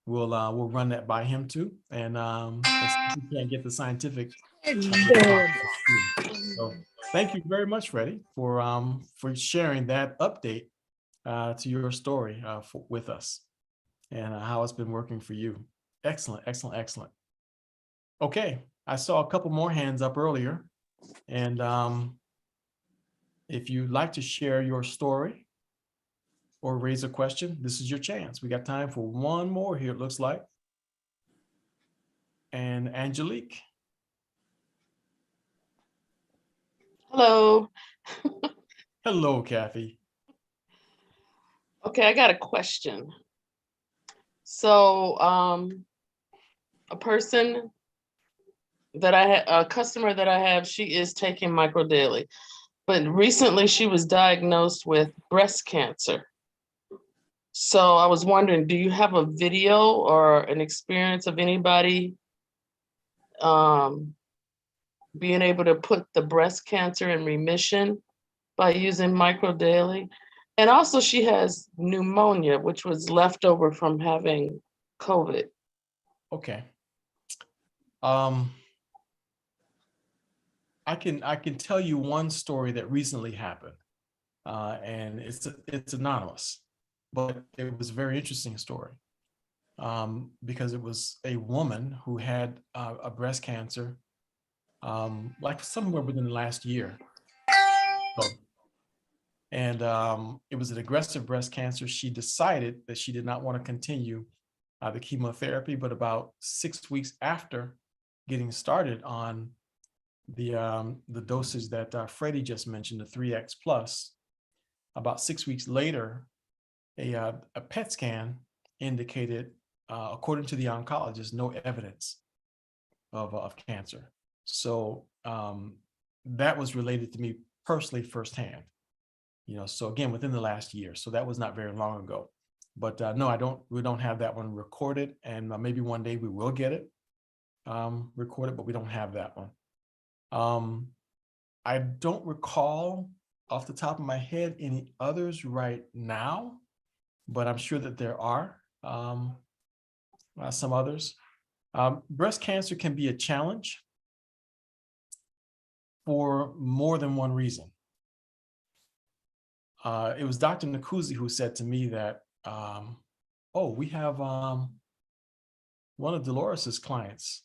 We'll run that by him too. And if we can't get the scientific. So thank you very much, Freddie, for sharing that update to your story with us and how it's been working for you. Excellent, excellent, excellent. Okay, I saw a couple more hands up earlier, and if you'd like to share your story or raise a question, this is your chance. We got time for one more here, it looks like. And Angelique. Hello. Hello, Kathy. Okay, I got a question. So a person that a customer that I have, she is taking microdaily, but recently she was diagnosed with breast cancer. So I was wondering, do you have a video or an experience of anybody being able to put the breast cancer in remission by using microdaily? And also she has pneumonia, which was left over from having COVID. Okay. I can tell you one story that recently happened, and it's anonymous, but it was a very interesting story because it was a woman who had a breast cancer, like somewhere within the last year. And it was an aggressive breast cancer. She decided that she did not want to continue the chemotherapy, but about 6 weeks after getting started on the dosage that Freddie just mentioned, the 3x plus, about 6 weeks later, a PET scan indicated, according to the oncologist, no evidence of cancer. So that was related to me personally firsthand, so again, within the last year. So that was not very long ago. But no, we don't have that one recorded, and maybe one day we will get it recorded, but we don't have that one. I don't recall off the top of my head any others right now, but I'm sure that there are some others. Breast cancer can be a challenge for more than one reason. It was Dr. Nakuzi who said to me that, we have one of Dolores's clients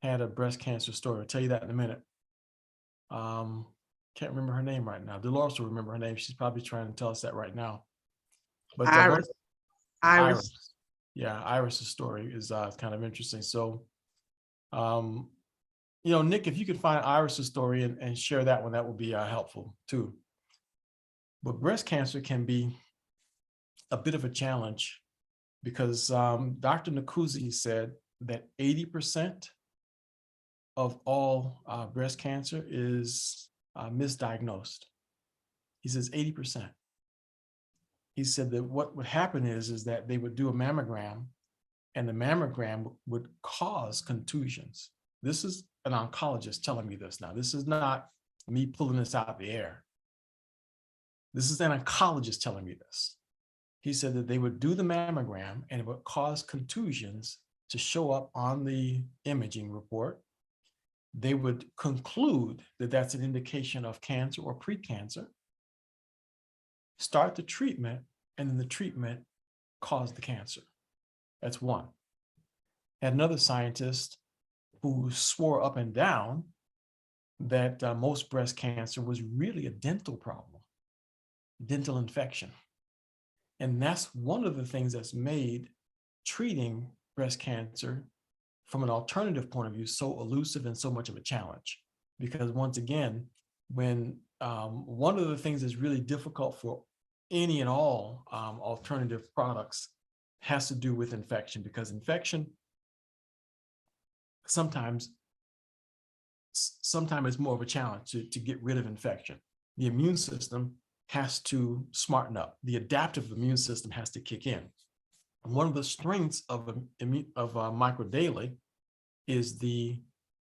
had a breast cancer story. I'll tell you that in a minute. Can't remember her name right now. Dolores will remember her name. She's probably trying to tell us that right now. But Iris. Yeah, Iris's story is kind of interesting. So, Nick, if you could find Iris's story and share that one, that would be helpful too. But breast cancer can be a bit of a challenge because Dr. Nakuzi said that 80% of all breast cancer is misdiagnosed. He says 80%. He said that what would happen is that they would do a mammogram, and the mammogram would cause contusions. This is an oncologist telling me this now. This is not me pulling this out of the air. This is an oncologist telling me this. He said that they would do the mammogram and it would cause contusions to show up on the imaging report. They would conclude that that's an indication of cancer or precancer, start the treatment, and then the treatment caused the cancer. That's one. Had another scientist who swore up and down that most breast cancer was really a dental problem, dental infection. And that's one of the things that's made treating breast cancer from an alternative point of view so elusive and so much of a challenge. Because once again, when one of the things that's really difficult for any and all alternative products has to do with infection, because infection sometimes it's more of a challenge to get rid of infection. The immune system has to smarten up. The adaptive immune system has to kick in. And one of the strengths of microdaily is the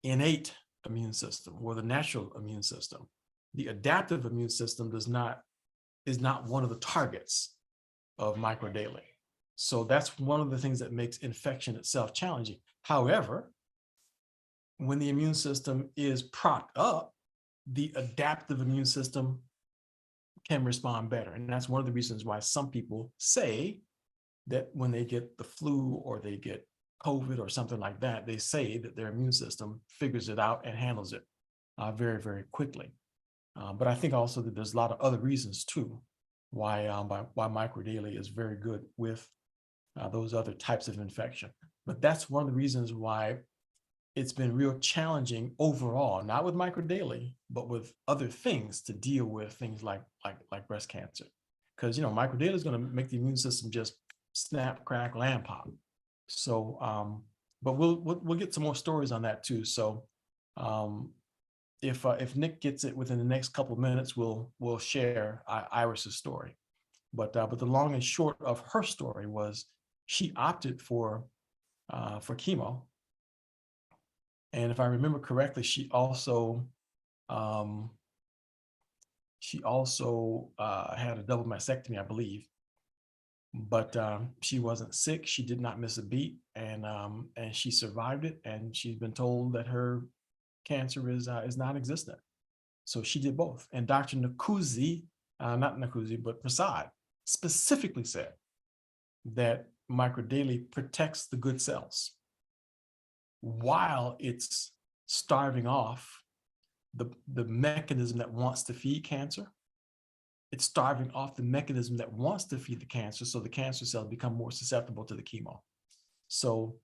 innate immune system or the natural immune system. The adaptive immune system is not one of the targets of microdaily. So that's one of the things that makes infection itself challenging. However, when the immune system is propped up, the adaptive immune system can respond better. And that's one of the reasons why some people say that when they get the flu or they get COVID or something like that, they say that their immune system figures it out and handles it very, very quickly. But I think also that there's a lot of other reasons too why microdaily is very good with those other types of infection. But that's one of the reasons why it's been real challenging overall, not with microdaily, but with other things to deal with things like breast cancer. Because microdaily is going to make the immune system just snap, crack, lamb pop. So, but we'll get some more stories on that too. So, if Nick gets it within the next couple of minutes, we'll share Iris's story. But the long and short of her story was she opted for chemo. And if I remember correctly, she also had a double mastectomy, I believe. But she wasn't sick. She did not miss a beat, and she survived it. And she's been told that her cancer is non-existent. So she did both. And Dr. Nakuzi, not Nakuzi, but Prasad specifically said that microdaily protects the good cells while it's starving off the mechanism that wants to feed cancer. It's starving off the mechanism that wants to feed the cancer, so the cancer cells become more susceptible to the chemo. So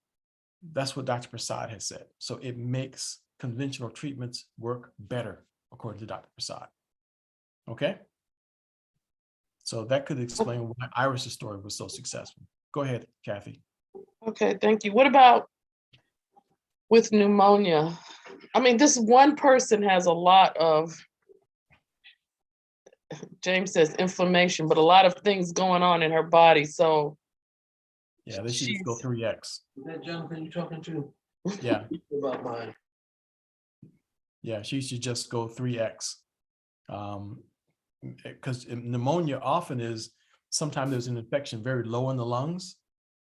that's what Dr. Prasad has said. So it makes conventional treatments work better, according to Dr. Prasad. Okay? So that could explain why Iris's story was so successful. Go ahead, Kathy. Okay, thank you. What about with pneumonia. I mean, this one person has a lot of, James says inflammation, but a lot of things going on in her body. So Yeah, they should just go 3X. Is that Jonathan you're talking to? Yeah. About mine. Yeah, she should just go 3X. Because pneumonia often is, sometimes there's an infection very low in the lungs.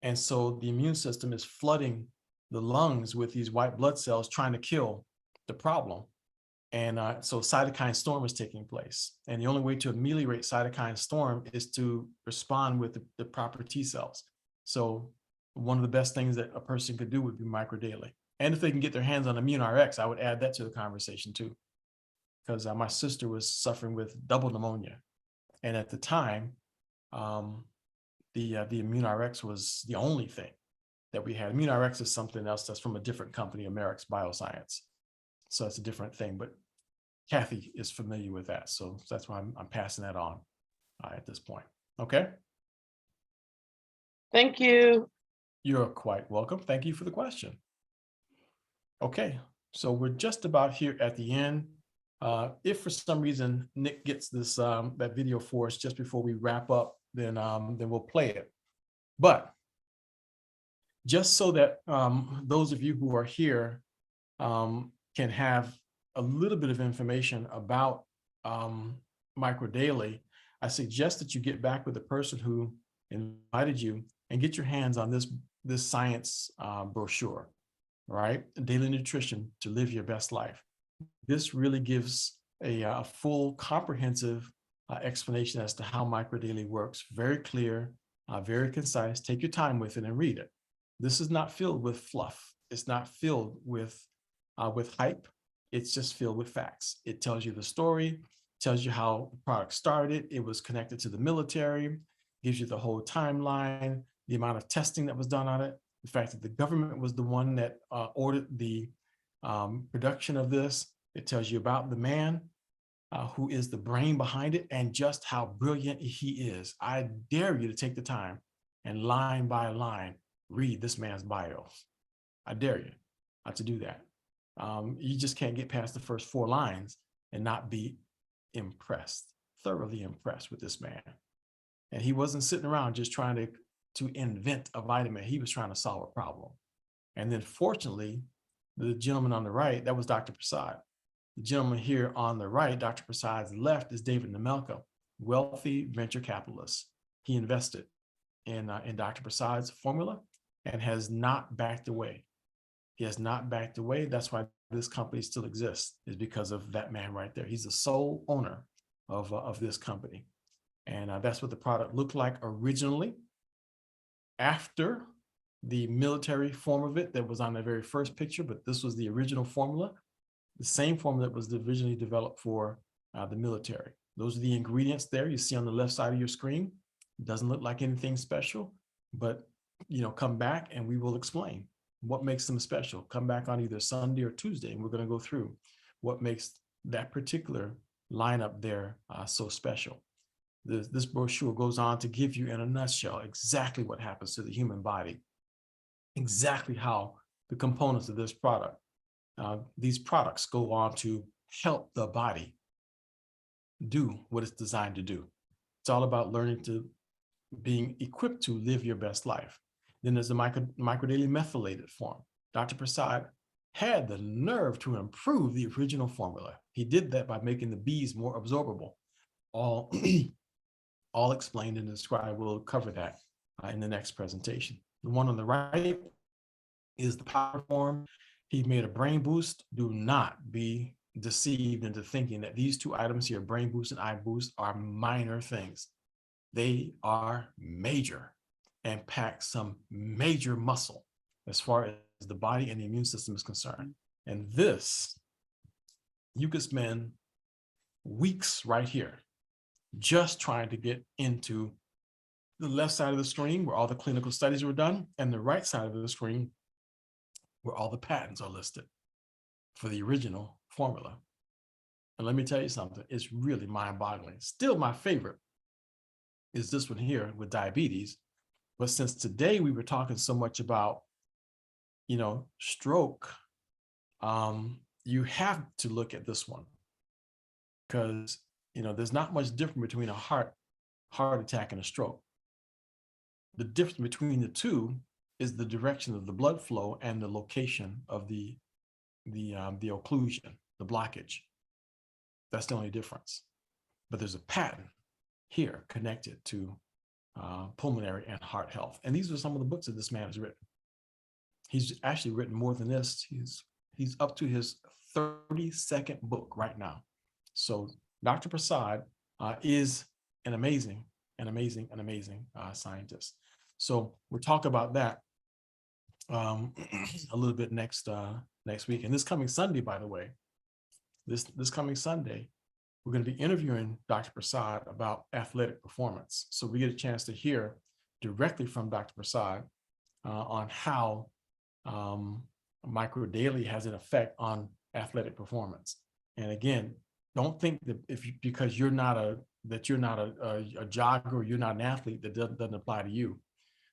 And so the immune system is flooding the lungs with these white blood cells trying to kill the problem. And so cytokine storm is taking place. And the only way to ameliorate cytokine storm is to respond with the proper T cells. So one of the best things that a person could do would be microdaily. And if they can get their hands on ImmuneRx, I would add that to the conversation too. Because my sister was suffering with double pneumonia. And at the time, the ImmuneRx was the only thing that we had. ImmuneRx is something else that's from a different company, Amerix Bioscience. So it's a different thing, but Kathy is familiar with that. So that's why I'm passing that on at this point. Okay. thank you. You're quite welcome. Thank you for the question. Okay, so we're just about here at the end. If for some reason Nick gets this that video for us just before we wrap up, then we'll play it. But just so that those of you who are here can have a little bit of information about microdaily, I suggest that you get back with the person who invited you and get your hands on this science brochure, right? Daily Nutrition to Live Your Best Life. This really gives a full, comprehensive explanation as to how microdaily works. Very clear, very concise. Take your time with it and read it. This is not filled with fluff. It's not filled with hype. It's just filled with facts. It tells you the story, tells you how the product started. It was connected to the military, gives you the whole timeline, the amount of testing that was done on it, the fact that the government was the one that ordered the production of this. It tells you about the man who is the brain behind it and just how brilliant he is. I dare you to take the time and line by line, read this man's bio. I dare you to do that. You just can't get past the first 4 lines and not be impressed, thoroughly impressed with this man. And he wasn't sitting around just trying to invent a vitamin. He was trying to solve a problem. And then fortunately, the gentleman on the right, that was Dr. Prasad. The gentleman here on the right, Dr. Prasad's left, is David Nemelka, wealthy venture capitalist. He invested in Dr. Prasad's formula and has not backed away. He has not backed away. That's why this company still exists, is because of that man right there. He's the sole owner of this company. And that's what the product looked like originally. After the military form of it that was on the very first picture, but this was the original formula, the same formula that was originally developed for the military. Those are the ingredients there you see on the left side of your screen. It doesn't look like anything special, but come back and we will explain what makes them special. Come back on either Sunday or Tuesday, and we're going to go through what makes that particular lineup there so special. This brochure goes on to give you in a nutshell exactly what happens to the human body, exactly how the components of this product, these products go on to help the body do what it's designed to do. It's all about learning to being equipped to live your best life. Then there's the microdaily methylated form. Dr. Prasad had the nerve to improve the original formula. He did that by making the bees more absorbable. All explained and described. We'll cover that in the next presentation. The one on the right is the power form. He made a brain boost. Do not be deceived into thinking that these 2 items here, brain boost and eye boost, are minor things. They are major and pack some major muscle as far as the body and the immune system is concerned. And this, you could spend weeks right here just trying to get into the left side of the screen where all the clinical studies were done, and the right side of the screen where all the patents are listed for the original formula. And let me tell you something, it's really mind-boggling. Still my favorite is this one here with diabetes. But since today we were talking so much about, stroke you have to look at this one because, there's not much difference between a heart attack and a stroke. The difference between the two is the direction of the blood flow and the location of the occlusion, the blockage. That's the only difference. But there's a pattern here connected to pulmonary and heart health. And these are some of the books that this man has written. He's actually written more than this. He's up to his 32nd book right now. So Dr. Prasad is an amazing scientist. So we'll talk about that a little bit next week. And this coming Sunday, by the way, this coming Sunday, we're going to be interviewing Dr. Prasad about athletic performance. So we get a chance to hear directly from Dr. Prasad on how microdaily has an effect on athletic performance. And again, don't think that because you're not a jogger or you're not an athlete, that doesn't apply to you.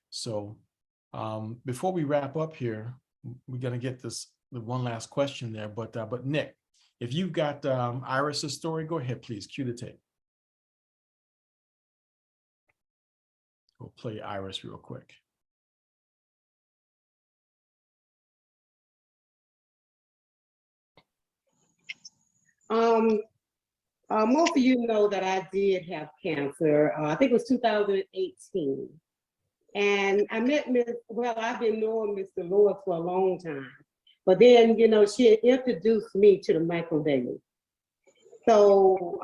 So before we wrap up here, we're going to get the one last question there. But Nick, if you've got Iris's story, go ahead, please. Cue the tape. We'll play Iris real quick. Most of you know that I did have cancer. I think it was 2018. And I met I've been knowing Miss Dolores for a long time. But then, she had introduced me to the microdaily. So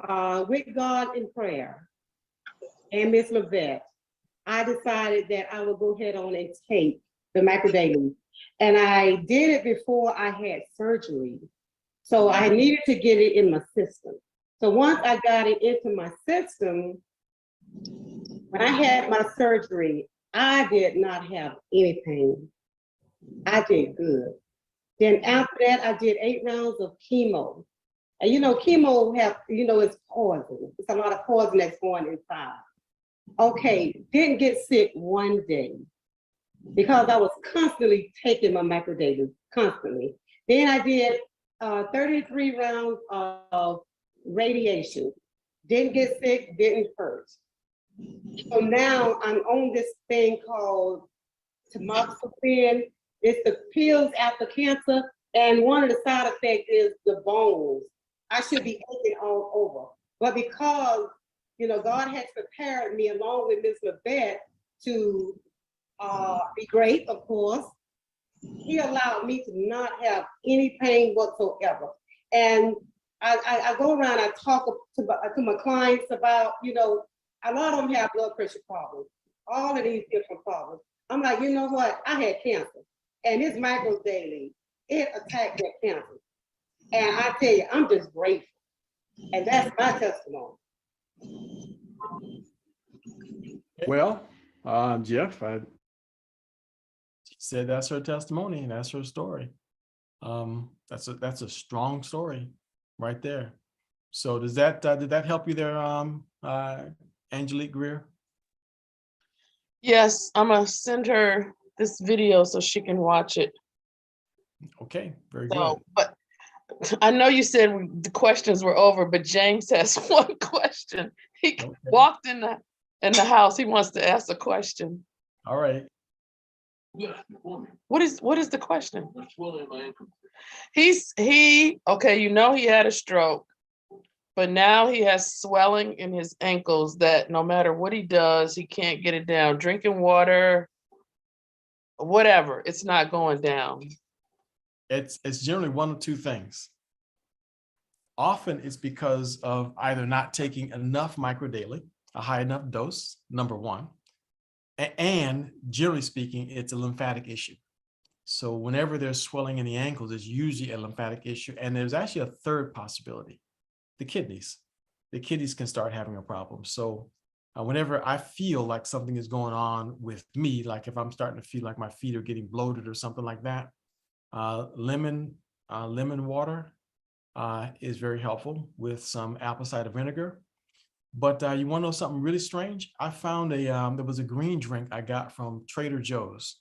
with God in prayer and Miss Levette, I decided that I would go ahead on and take the microdaily. And I did it before I had surgery. So I needed to get it in my system. So once I got it into my system, when I had my surgery, I did not have any pain. I did good. Then after that, I did 8 rounds of chemo. And chemo it's poison. It's a lot of poison that's going inside. Okay, didn't get sick one day because I was constantly taking my microdaily, constantly. Then I did 33 rounds of radiation. Didn't get sick, didn't hurt. So now I'm on this thing called tamoxifen. It's the pills after cancer, and one of the side effects is the bones. I should be aching all over. But because, God has prepared me along with Ms. Levette to be great, of course, he allowed me to not have any pain whatsoever. And I go around, I talk to my clients about, a lot of them have blood pressure problems, all of these different problems. I'm like, you know what? I had cancer. And this microdaily, it attacked that cancer. And I tell you, I'm just grateful. And that's my testimony. Well, Jeff, she said that's her testimony and that's her story. That's a strong story right there. So did that help you there, Angelique Greer? Yes, I'm gonna send her this video so she can watch it. Okay, very good. But I know you said the questions were over, but James has one question. He walked in the house. He wants to ask a question. All right. What is the question? He had a stroke, but now he has swelling in his ankles that no matter what he does, he can't get it down. Drinking water, whatever, it's not going down. It's generally one of two things. Often it's because of either not taking enough microdaily, a high enough dose, number one, and generally speaking, it's a lymphatic issue. So whenever there's swelling in the ankles, it's usually a lymphatic issue. And there's actually a third possibility, the kidneys. The kidneys can start having a problem. So whenever I feel like something is going on with me, like if I'm starting to feel like my feet are getting bloated or something like that, lemon water is very helpful with some apple cider vinegar. But you want to know something really strange? I found there was a green drink I got from Trader Joe's.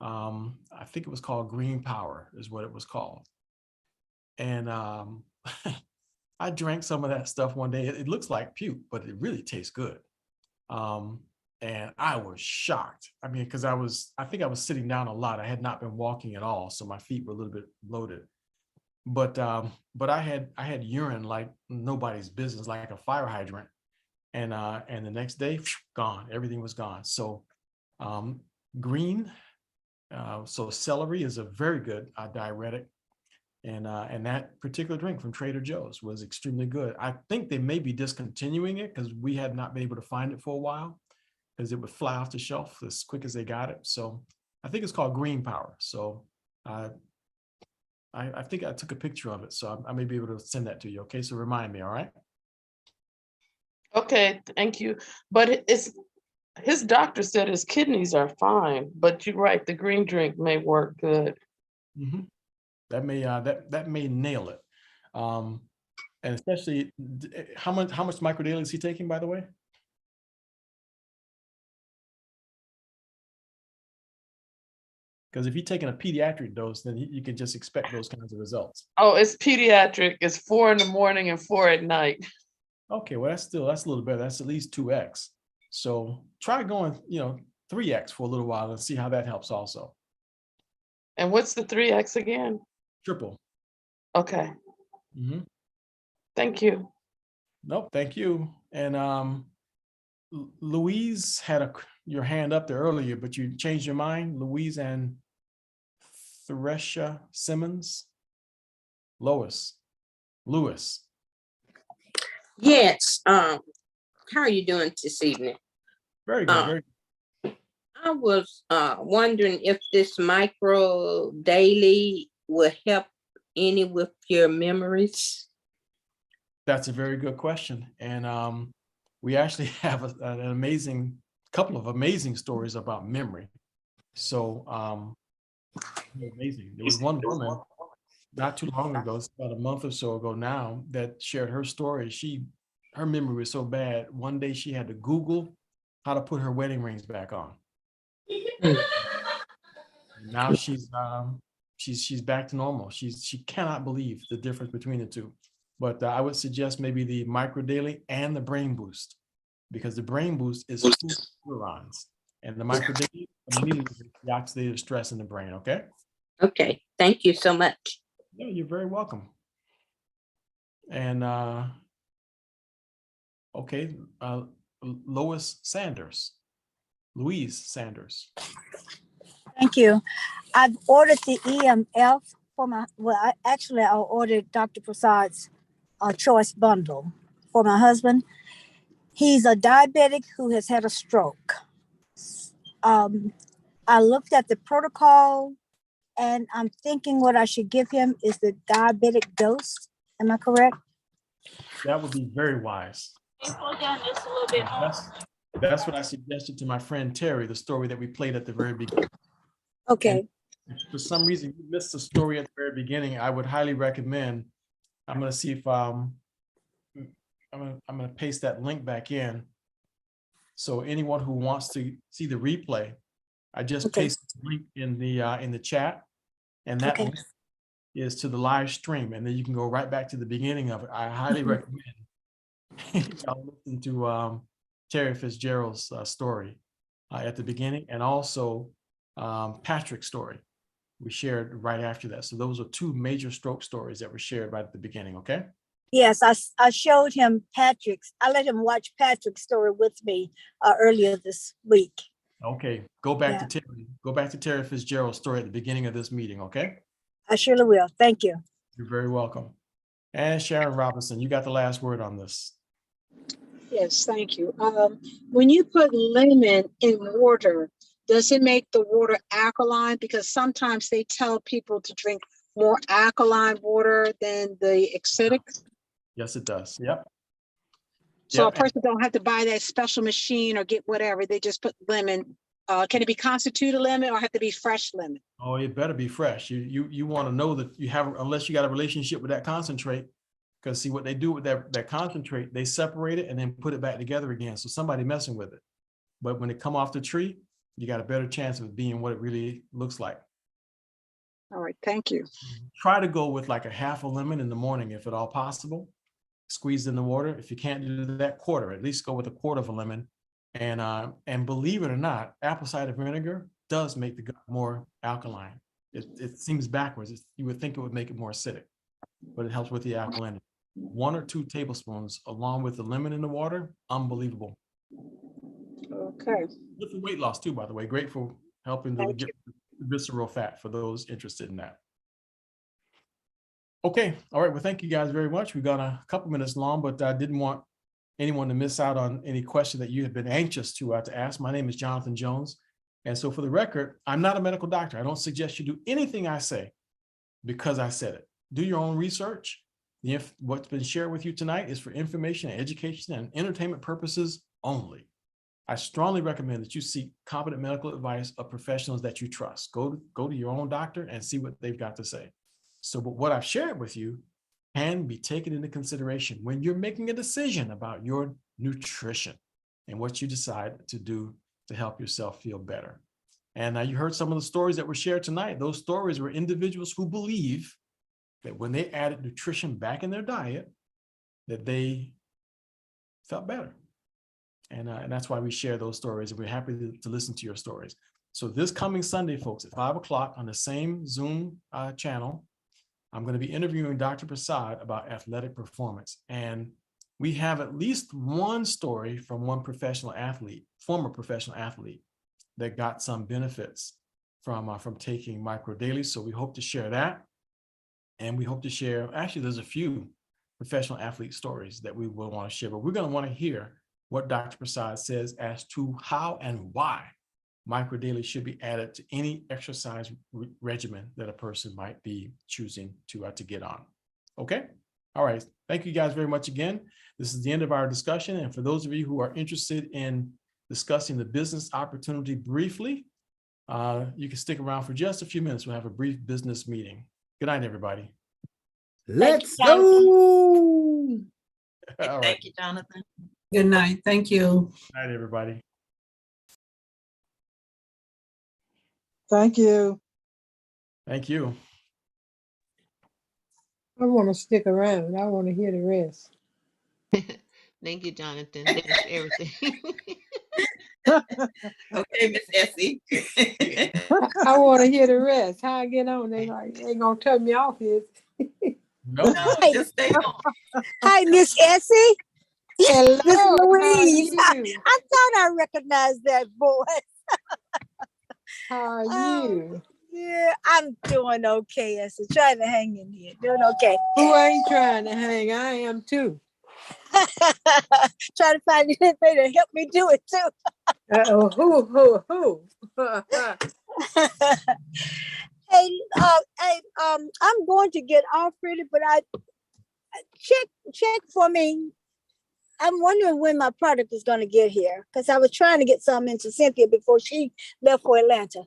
I think it was called Green Power is what it was called. And I drank some of that stuff one day. It looks like puke, but it really tastes good. And I was shocked. I mean, because I think I was sitting down a lot. I had not been walking at all, so my feet were a little bit bloated. But I had urine like nobody's business, like a fire hydrant. And the next day, gone. Everything was gone. So green, so celery is a very good diuretic. And that particular drink from Trader Joe's was extremely good. I think they may be discontinuing it because we had not been able to find it for a while, because it would fly off the shelf as quick as they got it. So I think it's called Green Power. So I think I took a picture of it, so I may be able to send that to you. Okay, so remind me. All right. Okay, thank you. But his doctor said his kidneys are fine, but you're right, the green drink may work good. Mm-hmm. That may nail it. And especially how much microdaily is he taking, by the way? Because if you're taking a pediatric dose, then you can just expect those kinds of results. Oh, it's pediatric. It's 4 in the morning and 4 at night. Okay, well, that's a little better. That's at least 2x. So try going, 3x for a little while and see how that helps also. And what's the 3x again? Triple. Okay. Mm-hmm. Thank you. Nope, thank you. And Louise had your hand up there earlier, but you changed your mind. Louise and Thresha Simmons. Lewis. Yes. How are you doing this evening? Very good. Very good. I was wondering if this micro daily will help any with your memories. That's a very good question. And we actually have an couple of amazing stories about memory. So amazing. There was one woman not too long ago, it's about a month or so ago now, that shared her story. Her memory was so bad. One day she had to Google how to put her wedding rings back on. Now she's back to normal. She cannot believe the difference between the two. But I would suggest maybe the micro daily and the brain boost, because the brain boost is full of neurons, and the micro daily immediately the oxidative stress in the brain. Okay. Okay. Thank you so much. Yeah, you're very welcome. And okay, Louise Sanders. Thank you. I've ordered the EMF for I ordered Dr. Prasad's choice bundle for my husband. He's a diabetic who has had a stroke. I looked at the protocol and I'm thinking what I should give him is the diabetic dose. Am I correct? That would be very wise. Can you slow down just a little bit more? That's what I suggested to my friend Terry, the story that we played at the very beginning. Okay. And if for some reason you missed the story at the very beginning, I would highly recommend. I'm going to see if I'm going to paste that link back in. So anyone who wants to see the replay, I just pasted the link in the chat, and that link is to the live stream, and then you can go right back to the beginning of it. I highly recommend y'all listen to Terri Fitzgerald's story at the beginning, and also Patrick's story we shared right after that. So those are two major stroke stories that were shared right at the beginning. Okay. Yes, I showed him Patrick's. I let him watch Patrick's story with me earlier this week. Okay, go back to Terri. Go back to Terri Fitzgerald's story at the beginning of this meeting. Okay. I surely will. Thank you. You're very welcome. And Sharon Robinson, you got the last word on this. Yes, thank you. When you put lemon in water, does it make the water alkaline? Because sometimes they tell people to drink more alkaline water than the acidic. Yes, it does. Yep. So a person don't have to buy that special machine or get whatever. They just put lemon. Can it be constituted lemon or have to be fresh lemon? Oh, it better be fresh. You want to know that you have, unless you got a relationship with that concentrate, because see what they do with that concentrate, they separate it and then put it back together again. So somebody messing with it. But when it come off the tree, you got a better chance of it being what it really looks like. All right, thank you. Try to go with like a half a lemon in the morning, if at all possible. Squeezed in the water. If you can't do that, quarter, at least go with a quarter of a lemon. And believe it or not, apple cider vinegar does make the gut more alkaline. It seems backwards. You would think it would make it more acidic, but it helps with the alkalinity. 1 or 2 tablespoons along with the lemon in the water, unbelievable. Okay. Good for weight loss too, by the way. Great for helping to get visceral fat for those interested in that. Okay, all right. Well, thank you guys very much. We've gone a couple minutes long, but I didn't want anyone to miss out on any question that you have been anxious to ask. My name is Jonathan Jones. And so for the record, I'm not a medical doctor. I don't suggest you do anything I say because I said it. Do your own research. What's been shared with you tonight is for information, education, and entertainment purposes only. I strongly recommend that you seek competent medical advice of professionals that you trust. Go to your own doctor and see what they've got to say. So but what I've shared with you can be taken into consideration when you're making a decision about your nutrition and what you decide to do to help yourself feel better. And you heard some of the stories that were shared tonight. Those stories were individuals who believe that when they added nutrition back in their diet, that they felt better. And that's why we share those stories, and we're happy to listen to your stories. So this coming Sunday, folks, at 5 o'clock on the same Zoom channel, I'm going to be interviewing Dr. Prasad about athletic performance. And we have at least one story from one professional athlete, former professional athlete, that got some benefits from taking Micro Daily. So we hope to share that. And we hope to share, actually, there's a few professional athlete stories that we will want to share, but we're going to want to hear what Dr. Prasad says as to how and why Micro Daily should be added to any exercise regimen that a person might be choosing to get on. Okay. All right. Thank you guys very much again. This is the end of our discussion. And for those of you who are interested in discussing the business opportunity briefly, you can stick around for just a few minutes. We'll have a brief business meeting. Good night, everybody. Let's go. All right. Thank you, Jonathan. Good night. Thank you. Good night, everybody. Thank you. Thank you. I want to stick around. I want to hear the rest. Thank you, Jonathan. Thanks for everything. Okay, Miss Essie. I want to hear the rest. How I get on? They gonna turn me off here. No, just stay on. Hi, Miss Essie. Hello, Miss how are Louise. you? I thought I recognized that voice. How are you? Yeah, I'm doing okay, Essie. Trying to hang in here. Doing okay. Who ain't trying to hang? I am too. Trying to find anything to help me do it too. Who? Hey, I'm going to get off really, but I check for me. I'm wondering when my product is going to get here because I was trying to get some into Cynthia before she left for Atlanta.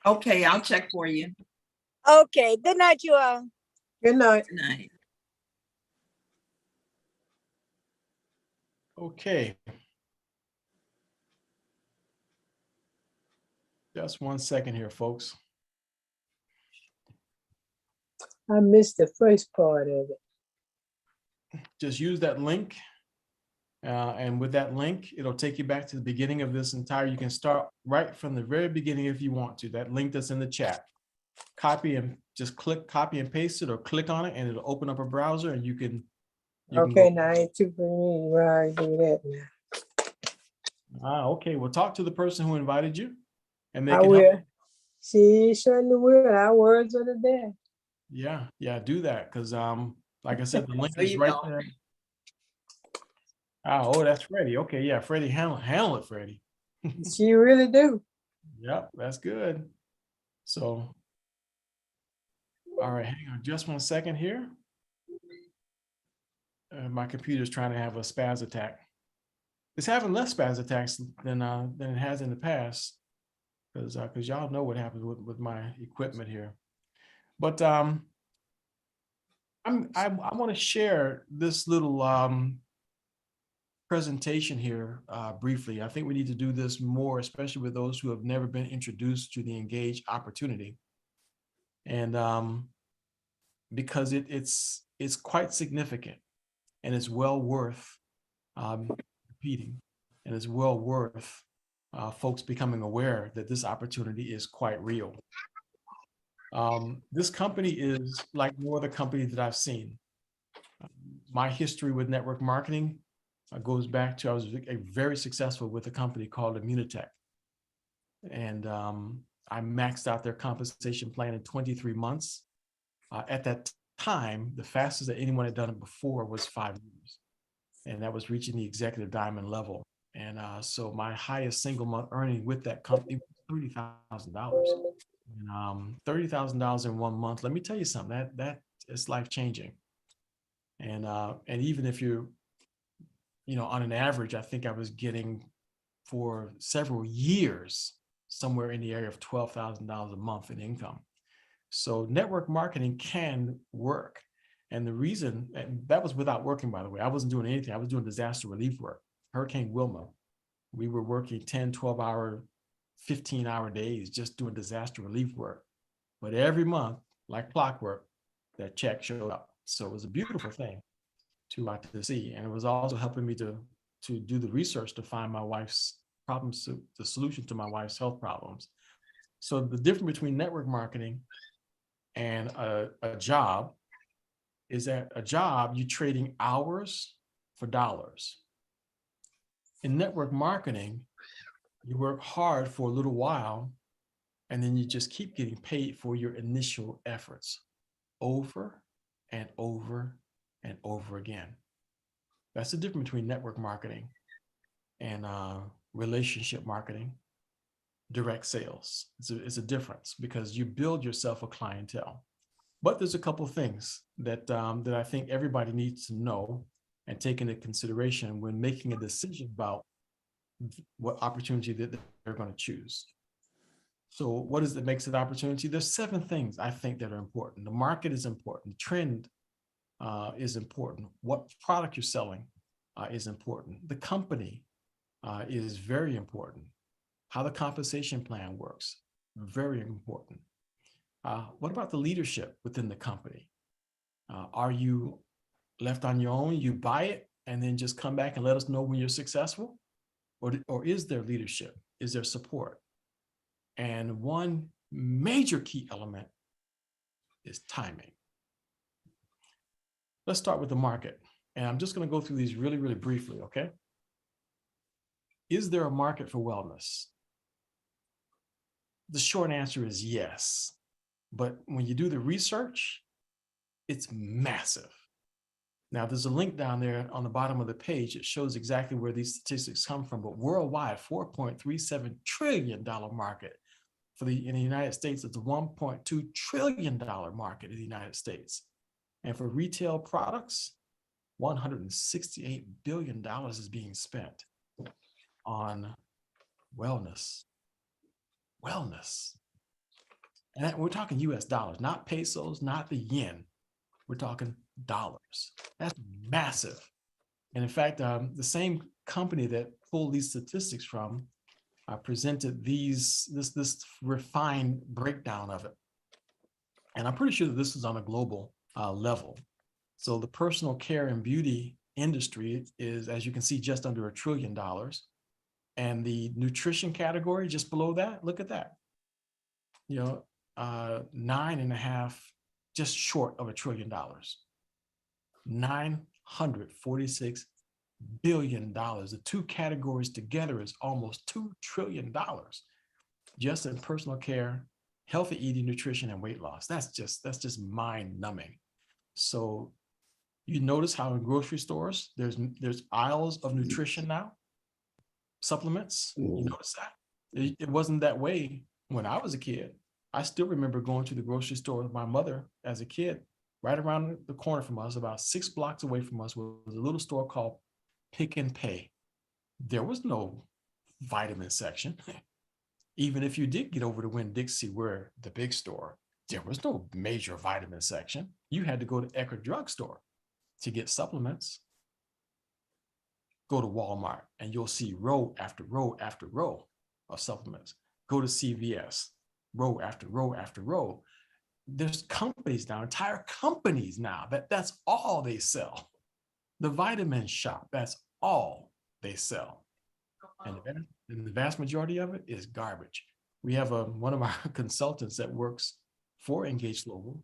Okay, I'll check for you. Okay. Good night, you all. Good night. Good night. Okay. Just 1 second here, folks. I missed the first part of it. Just use that link. And with that link, it'll take you back to the beginning of this entire, you can start right from the very beginning if you want to, that link that's in the chat. Copy and just click, copy and paste it or click on it and it'll open up a browser and you can Okay, now I ain't too for me where I do that now. Okay, well, talk to the person who invited you and they I can will. help. She certainly will. Our words are the best. Yeah, do that because like I said, the link is you right go. there. Oh, that's Freddie. Okay, yeah, Freddie, handle it, Freddie. She really do. Yep, that's good. So, all right, hang on just 1 second here. My computer's trying to have a spaz attack. It's having less spaz attacks than it has in the past, because y'all know what happens with my equipment here. But I want to share this little presentation here briefly. I think we need to do this more, especially with those who have never been introduced to the Engage opportunity. And because it's quite significant, and it's well worth repeating, and it's well worth folks becoming aware that this opportunity is quite real. This company is like no other company that I've seen. My history with network marketing goes back to I was very successful with a company called Immunitech. And I maxed out their compensation plan in 23 months. At that time, the fastest that anyone had done it before was 5 years. And that was reaching the executive diamond level. And so my highest single month earning with that company was $30,000. And $30,000 in 1 month, let me tell you something, that is life-changing. And even if you're, on an average, I think I was getting for several years, somewhere in the area of $12,000 a month in income. So network marketing can work. And the reason, and that was without working, by the way, I wasn't doing anything. I was doing disaster relief work. Hurricane Wilma, we were working 10, 12-hour, 15-hour days just doing disaster relief work. But every month, like clockwork, that check showed up. So it was a beautiful thing to see. And it was also helping me to do the research to find my wife's problems, the solution to my wife's health problems. So the difference between network marketing and a job is that a job, you're trading hours for dollars. In network marketing, you work hard for a little while, and then you just keep getting paid for your initial efforts over and over and over again. That's the difference between network marketing and relationship marketing, direct sales. It's a difference because you build yourself a clientele. But there's a couple of things that I think everybody needs to know and take into consideration when making a decision about what opportunity that they're going to choose. So what is it makes it opportunity? There's 7 things I think that are important. The market is important. The trend is important. What product you're selling is important. The company is very important. How the compensation plan works, very important. What about the leadership within the company? Are you left on your own? You buy it and then just come back and let us know when you're successful? Or is there leadership? Is there support? And one major key element is timing. Let's start with the market. And I'm just going to go through these really, really briefly, okay? Is there a market for wellness? The short answer is yes. But when you do the research, it's massive. Now, there's a link down there on the bottom of the page. It shows exactly where these statistics come from. But worldwide, $4.37 trillion market. In the United States, it's a $1.2 trillion market in the United States. And for retail products, $168 billion is being spent on wellness. And we're talking US dollars, not pesos, not the yen. We're talking dollars. That's massive. And in fact, the same company that pulled these statistics from presented this refined breakdown of it. And I'm pretty sure that this is on a global level. So the personal care and beauty industry is, as you can see, just under $1 trillion. And the nutrition category just below that, look at that. 9.5, just short of $1 trillion. $946 billion. The two categories together is almost $2 trillion just in personal care, healthy eating, nutrition, and weight loss. That's just mind-numbing. So you notice how in grocery stores, there's aisles of nutrition now, supplements. You notice that? It wasn't that way when I was a kid. I still remember going to the grocery store with my mother as a kid. Right around the corner from us, about 6 blocks away from us, was a little store called Pick and Pay. There was no vitamin section. Even if you did get over to Winn-Dixie, where the big store, there was no major vitamin section. You had to go to Eckerd Drugstore to get supplements. Go to Walmart and you'll see row after row after row of supplements. Go to CVS, row after row after row. There's companies now, entire companies now, that's all they sell. The vitamin shop, that's all they sell. And the vast majority of it is garbage. We have one of our consultants that works for Engage Global,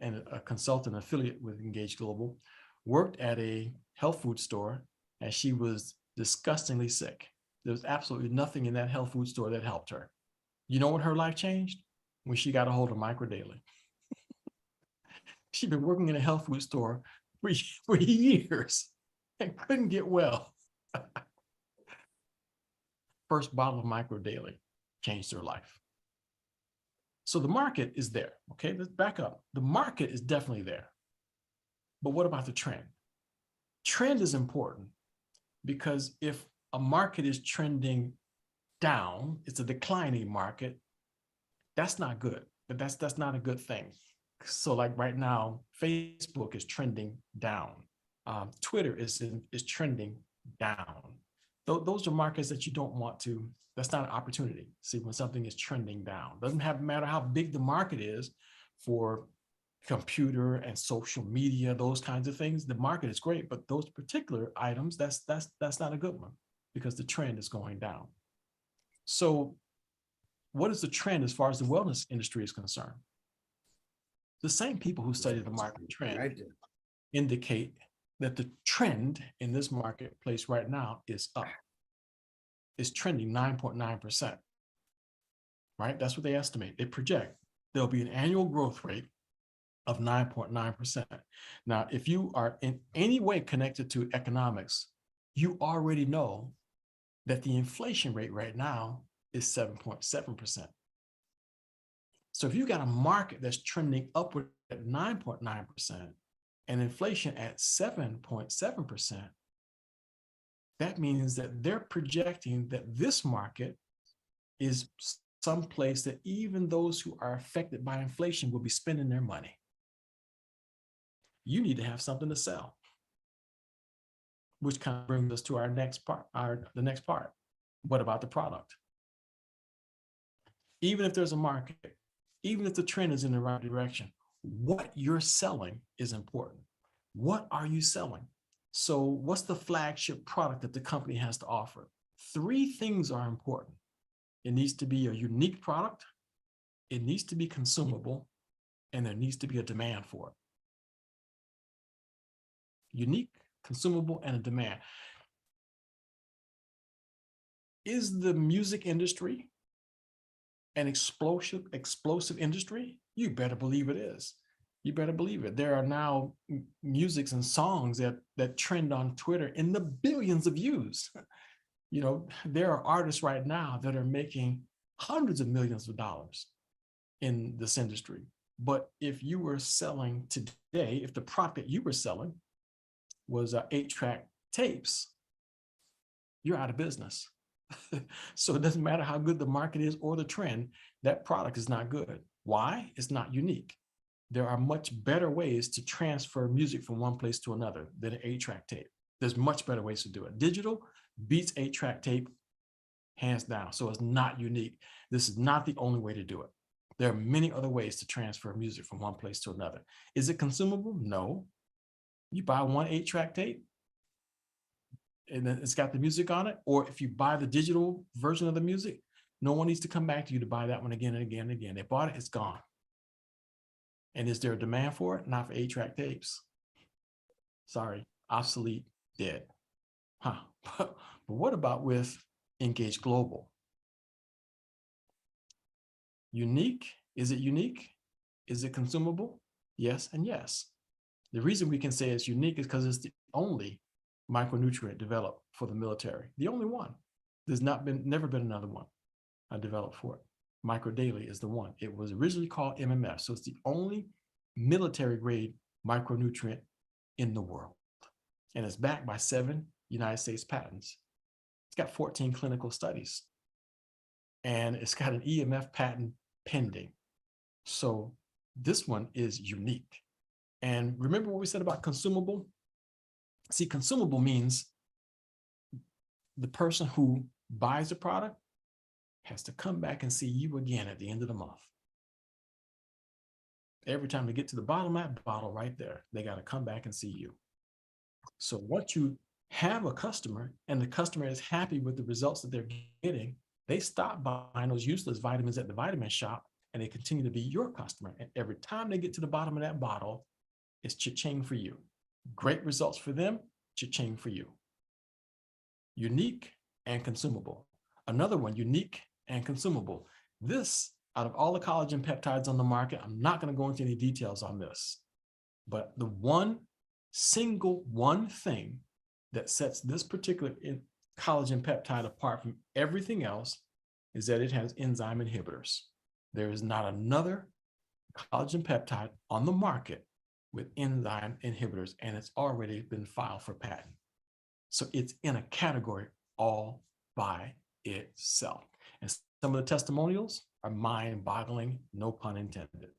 and a consultant affiliate with Engage Global, worked at a health food store, and she was disgustingly sick. There was absolutely nothing in that health food store that helped her. You know when her life changed? When she got a hold of Microdaily. She'd been working in a health food store for years and couldn't get well. First bottle of Microdaily changed her life. So the market is there. Okay, let's back up. The market is definitely there. But what about the trend? Trend is important because if a market is trending down, it's a declining market, that's not good. But that's not a good thing. So like right now, Facebook is trending down. Twitter is trending down. Those are markets that you don't want to, that's not an opportunity. See, when something is trending down, doesn't matter how big the market is for computer and social media, those kinds of things, the market is great, but those particular items, that's not a good one because the trend is going down. So what is the trend as far as the wellness industry is concerned? The same people who study the market trend indicate that the trend in this marketplace right now is up. It's trending 9.9%, right? That's what they estimate. They project there'll be an annual growth rate of 9.9%. Now, if you are in any way connected to economics, you already know that the inflation rate right now is 7.7%. So if you got a market that's trending upward at 9.9% and inflation at 7.7%, that means that they're projecting that this market is someplace that even those who are affected by inflation will be spending their money. You need to have something to sell, which kind of brings us to our next part, the next part. What about the product? Even if there's a market, even if the trend is in the right direction, what you're selling is important. What are you selling? So what's the flagship product that the company has to offer? 3 things are important. It needs to be a unique product, it needs to be consumable, and there needs to be a demand for it. Unique, consumable, and a demand. Is the music industry an explosive industry? You better believe it is. You better believe it. There are now musics and songs that trend on Twitter in the billions of views. You know, there are artists right now that are making hundreds of millions of dollars in this industry. But if you were selling today, if the product that you were selling was 8-track tapes, you're out of business. So it doesn't matter how good the market is or the trend, that product is not good. Why? It's not unique. There are much better ways to transfer music from one place to another than an 8-track tape. There's much better ways to do it. Digital beats 8-track tape, hands down. So it's not unique. This is not the only way to do it. There are many other ways to transfer music from one place to another. Is it consumable? No. You buy one 8-track tape, and then it's got the music on it, or if you buy the digital version of the music, no one needs to come back to you to buy that one again and again and again. They bought it, it's gone. And is there a demand for it? Not for 8-track tapes. Sorry, obsolete, dead. Huh. But what about with Engage Global? Unique? Is it unique? Is it consumable? Yes and yes. The reason we can say it's unique is because it's the only micronutrient developed for the military. The only one. There's never been another one developed for it. Microdaily is the one. It was originally called MMF. So it's the only military grade micronutrient in the world. And it's backed by 7 United States patents. It's got 14 clinical studies. And it's got an EMF patent pending. So this one is unique. And remember what we said about consumable? See, consumable means the person who buys the product has to come back and see you again at the end of the month. Every time they get to the bottom of that bottle right there, they got to come back and see you. So once you have a customer and the customer is happy with the results that they're getting, they stop buying those useless vitamins at the vitamin shop and they continue to be your customer. And every time they get to the bottom of that bottle, it's cha-ching for you. Great results for them, cha-ching for you. Unique and consumable. Another one, unique and consumable. This, out of all the collagen peptides on the market, I'm not going to go into any details on this, but the one thing that sets this particular collagen peptide apart from everything else is that it has enzyme inhibitors. There is not another collagen peptide on the market with enzyme inhibitors, and it's already been filed for patent. So it's in a category all by itself. And some of the testimonials are mind-boggling, no pun intended.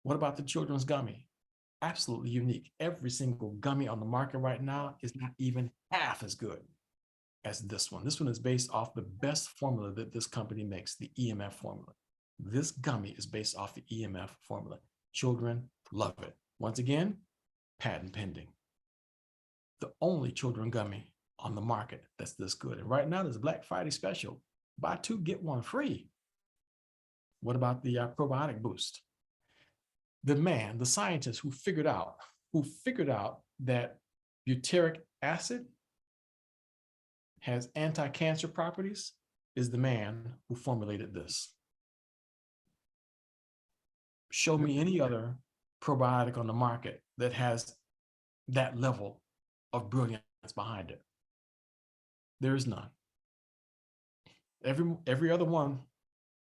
What about the children's gummy? Absolutely unique. Every single gummy on the market right now is not even half as good as this one. This one is based off the best formula that this company makes, the EMF formula. This gummy is based off the EMF formula. Children love it. Once again, patent pending. The only children gummy on the market that's this good. And right now there's a Black Friday special. Buy two, get one free. What about the probiotic boost? The man, the scientist who figured out that butyric acid has anti-cancer properties is the man who formulated this. Show me any other probiotic on the market that has that level of brilliance behind it. There is none. Every other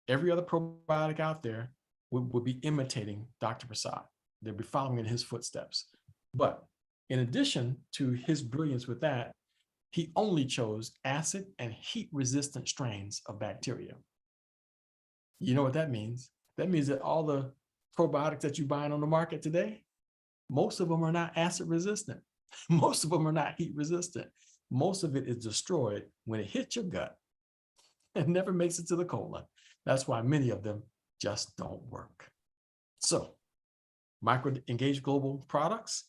probiotic out there would be imitating Dr. Prasad. They'd be following in his footsteps. But in addition to his brilliance with that, he only chose acid and heat-resistant strains of bacteria. You know what that means? That means that all the probiotics that you buy on the market today, most of them are not acid resistant. Most of them are not heat resistant. Most of it is destroyed when it hits your gut. It never makes it to the colon. That's why many of them just don't work. So, Engaged Global products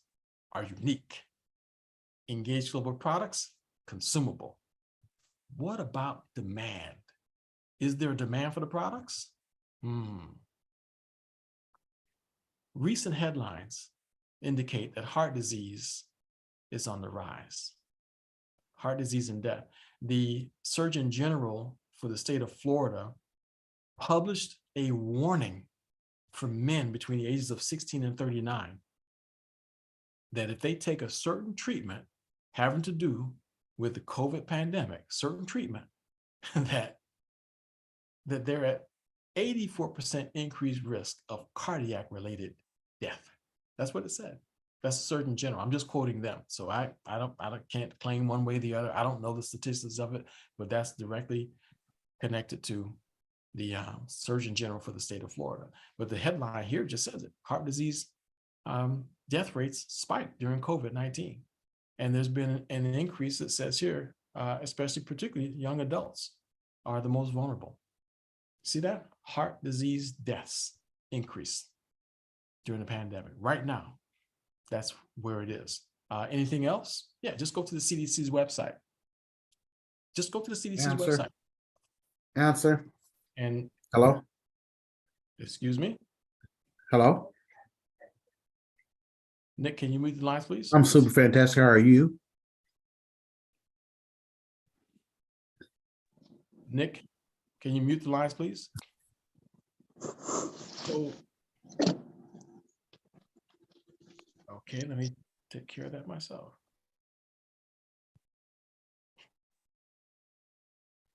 are unique. Engaged Global products, consumable. What about demand? Is there a demand for the products? Recent headlines indicate that heart disease is on the rise. Heart disease and death. The Surgeon General for the state of Florida published a warning for men between the ages of 16 and 39 that if they take a certain treatment having to do with the COVID pandemic, certain treatment, that they're at 84% increased risk of cardiac related death. That's what it said. That's the Surgeon General. I'm just quoting them. So I can't claim one way or the other. I don't know the statistics of it, but that's directly connected to the Surgeon General for the state of Florida. But the headline here just says it. Heart disease death rates spiked during COVID-19. And there's been an increase that says here, especially particularly young adults are the most vulnerable. See that? Heart disease deaths increase during the pandemic. Right now, that's where it is. Anything else? Yeah, just go to the CDC's website. Just go to the CDC's website. Answer. And hello? Excuse me? Hello? Nick, can you mute the lines, please? I'm super fantastic. How are you? Nick, can you mute the lines, please? So, okay, let me take care of that myself.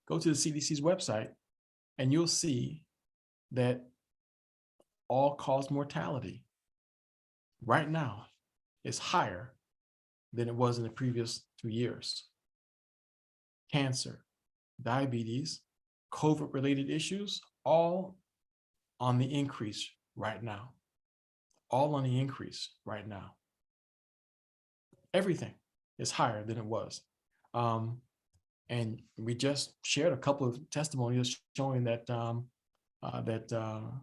Go to the CDC's website and you'll see that all-cause mortality right now is higher than it was in the previous 2 years. Cancer, diabetes, COVID-related issues, all on the increase right now. All on the increase right now. Everything is higher than it was. And we just shared a couple of testimonials showing that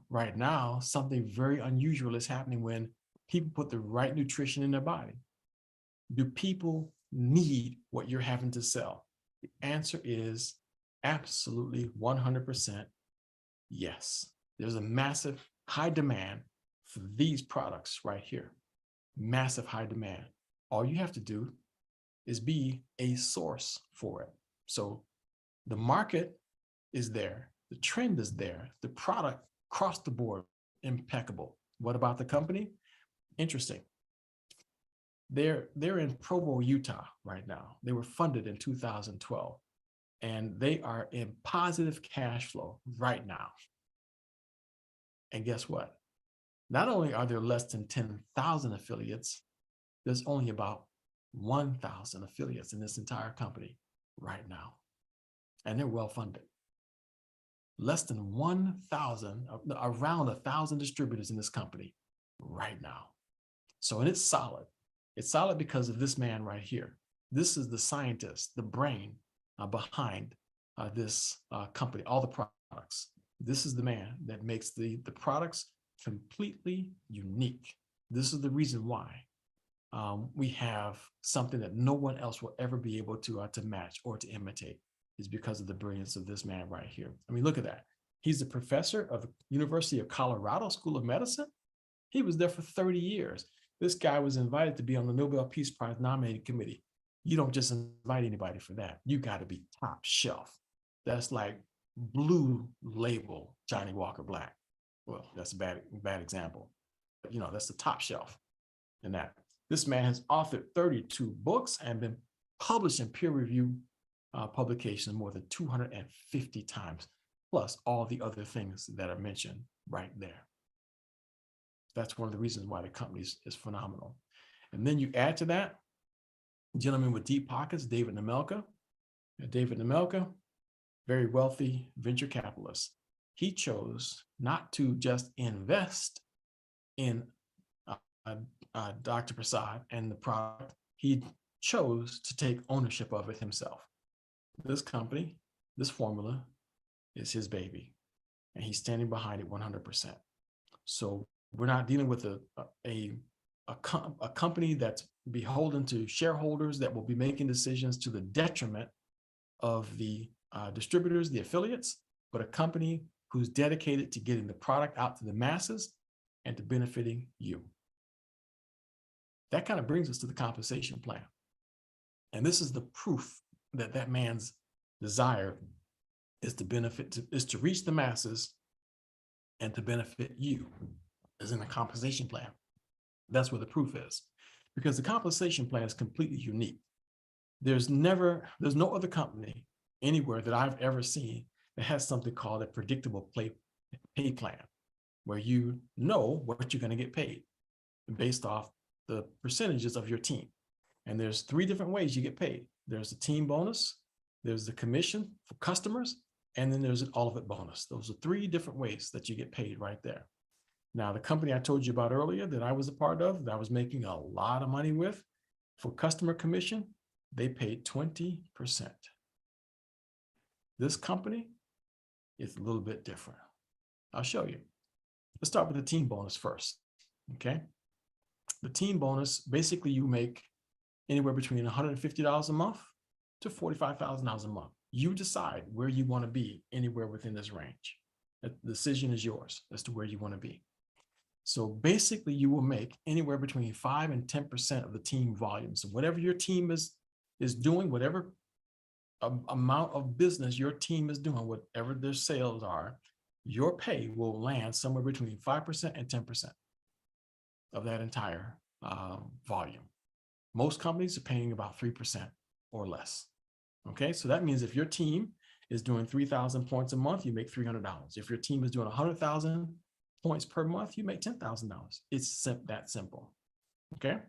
right now something very unusual is happening when people put the right nutrition in their body. Do people need what you're having to sell? The answer is absolutely 100% yes. There's a massive high demand for these products right here. Massive high demand. All you have to do is be a source for it. So the market is there, the trend is there, the product across the board, impeccable. What about the company? Interesting. They're in Provo, Utah right now. They were funded in 2012, and they are in positive cash flow right now. And guess what? Not only are there less than 10,000 affiliates, there's only about 1,000 affiliates in this entire company right now. And they're well funded. Less than 1,000, around 1,000 distributors in this company right now. So, and it's solid. It's solid because of this man right here. This is the scientist, the brain behind this company, all the products. This is the man that makes the products completely unique. This is the reason why we have something that no one else will ever be able to match or to imitate, is because of the brilliance of this man right here. I mean, look at that. He's a professor of the University of Colorado School of Medicine. He was there for 30 years. This guy was invited to be on the Nobel Peace Prize nominating committee. You don't just invite anybody for that. You got to be top shelf. That's like blue label Johnny Walker Black. Well, that's a bad example. But, you know, that's the top shelf in that. This man has authored 32 books and been published in peer-reviewed publications more than 250 times, plus all the other things that are mentioned right there. That's one of the reasons why the company is phenomenal. And then you add to that, gentleman with deep pockets, David Nemelka. David Nemelka, very wealthy venture capitalist. He chose not to just invest in Dr. Prasad and the product. He chose to take ownership of it himself. This company, this formula is his baby, and he's standing behind it 100%. So we're not dealing with a company that's beholden to shareholders that will be making decisions to the detriment of the distributors, the affiliates, but a company who's dedicated to getting the product out to the masses and to benefiting you. That kind of brings us to the compensation plan. And this is the proof that that man's desire is to reach the masses and to benefit you, as in the compensation plan. That's where the proof is, because the compensation plan is completely unique. There's no other company anywhere that I've ever seen that has something called a predictable pay plan, where you know what you're going to get paid based off the percentages of your team. And there's 3 different ways you get paid. There's the team bonus, there's the commission for customers, and then there's an all of it bonus. Those are 3 different ways that you get paid right there. Now, the company I told you about earlier that I was a part of, that I was making a lot of money with, for customer commission, they paid 20%. This company is a little bit different. I'll show you. Let's start with the team bonus first, okay? The team bonus, basically you make anywhere between $150 a month to $45,000 a month. You decide where you want to be anywhere within this range. The decision is yours as to where you want to be. So basically you will make anywhere between 5 and 10% of the team volume. So whatever your team is doing, whatever amount of business your team is doing, whatever their sales are, your pay will land somewhere between 5% and 10% of that entire volume. Most companies are paying about 3% or less. Okay, so that means if your team is doing 3,000 points a month, you make $300. If your team is doing 100,000 points per month, you make $10,000. It's that simple. Okay.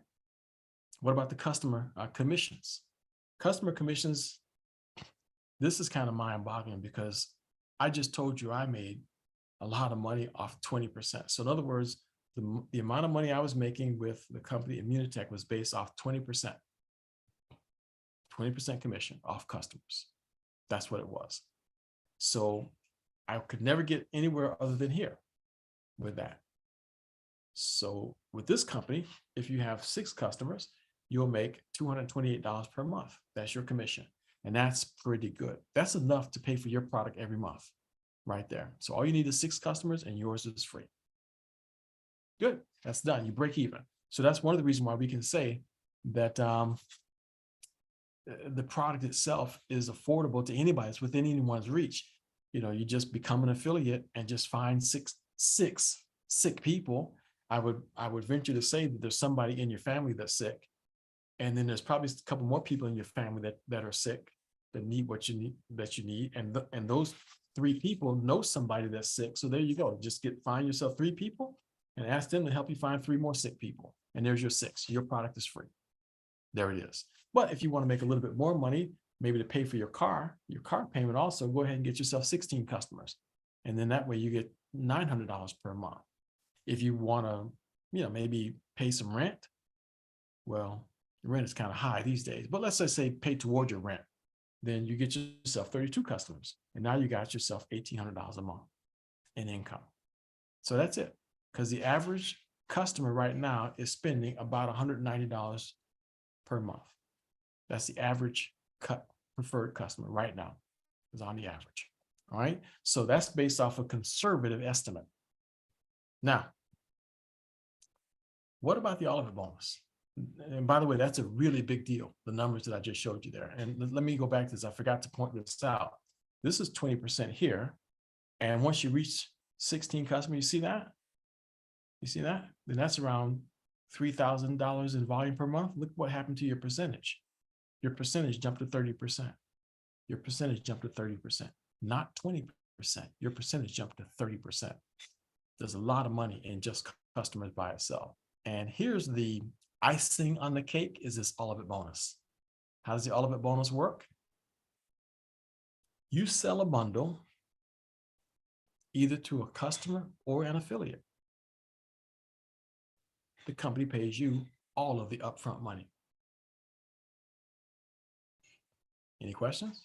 What about the customer commissions? Customer commissions, this is kind of mind-boggling because I just told you I made a lot of money off 20%. So in other words, the amount of money I was making with the company Immunitech was based off 20% commission off customers. That's what it was. So I could never get anywhere other than here with that. So with this company, if you have 6 customers, you'll make $228 per month. That's your commission. And that's pretty good. That's enough to pay for your product every month right there. So all you need is 6 customers and yours is free. Good. That's done. You break even. So that's one of the reasons why we can say that the product itself is affordable to anybody. It's within anyone's reach. You know, you just become an affiliate and just find six sick people. I would venture to say that there's somebody in your family that's sick. And then there's probably a couple more people in your family that are sick, that need what you need. And those 3 people know somebody that's sick. So there you go. Just find yourself 3 people and ask them to help you find 3 more sick people. And there's your 6. Your product is free. There it is. But if you want to make a little bit more money, maybe to pay for your car payment also, go ahead and get yourself 16 customers. And then that way you get $900 per month. If you want to, maybe pay some rent, well, the rent is kind of high these days, but let's just say pay toward your rent. Then you get yourself 32 customers. And now you got yourself $1,800 a month in income. So that's it. Because the average customer right now is spending about $190 per month. That's the average preferred customer right now, is on the average. All right. So that's based off a conservative estimate. Now, what about the Olivet bonus? And by the way, that's a really big deal, the numbers that I just showed you there. And let me go back to this. I forgot to point this out. This is 20% here. And once you reach 16 customers, you see that? You see that? Then that's around $3,000 in volume per month. Look what happened to your percentage. Your percentage jumped to 30%. Your percentage jumped to 30%, not 20%. Your percentage jumped to 30%. There's a lot of money in just customers by itself. And here's the icing on the cake, is this Olivet bonus. How does the Olivet bonus work? You sell a bundle either to a customer or an affiliate. The company pays you all of the upfront money. Any questions?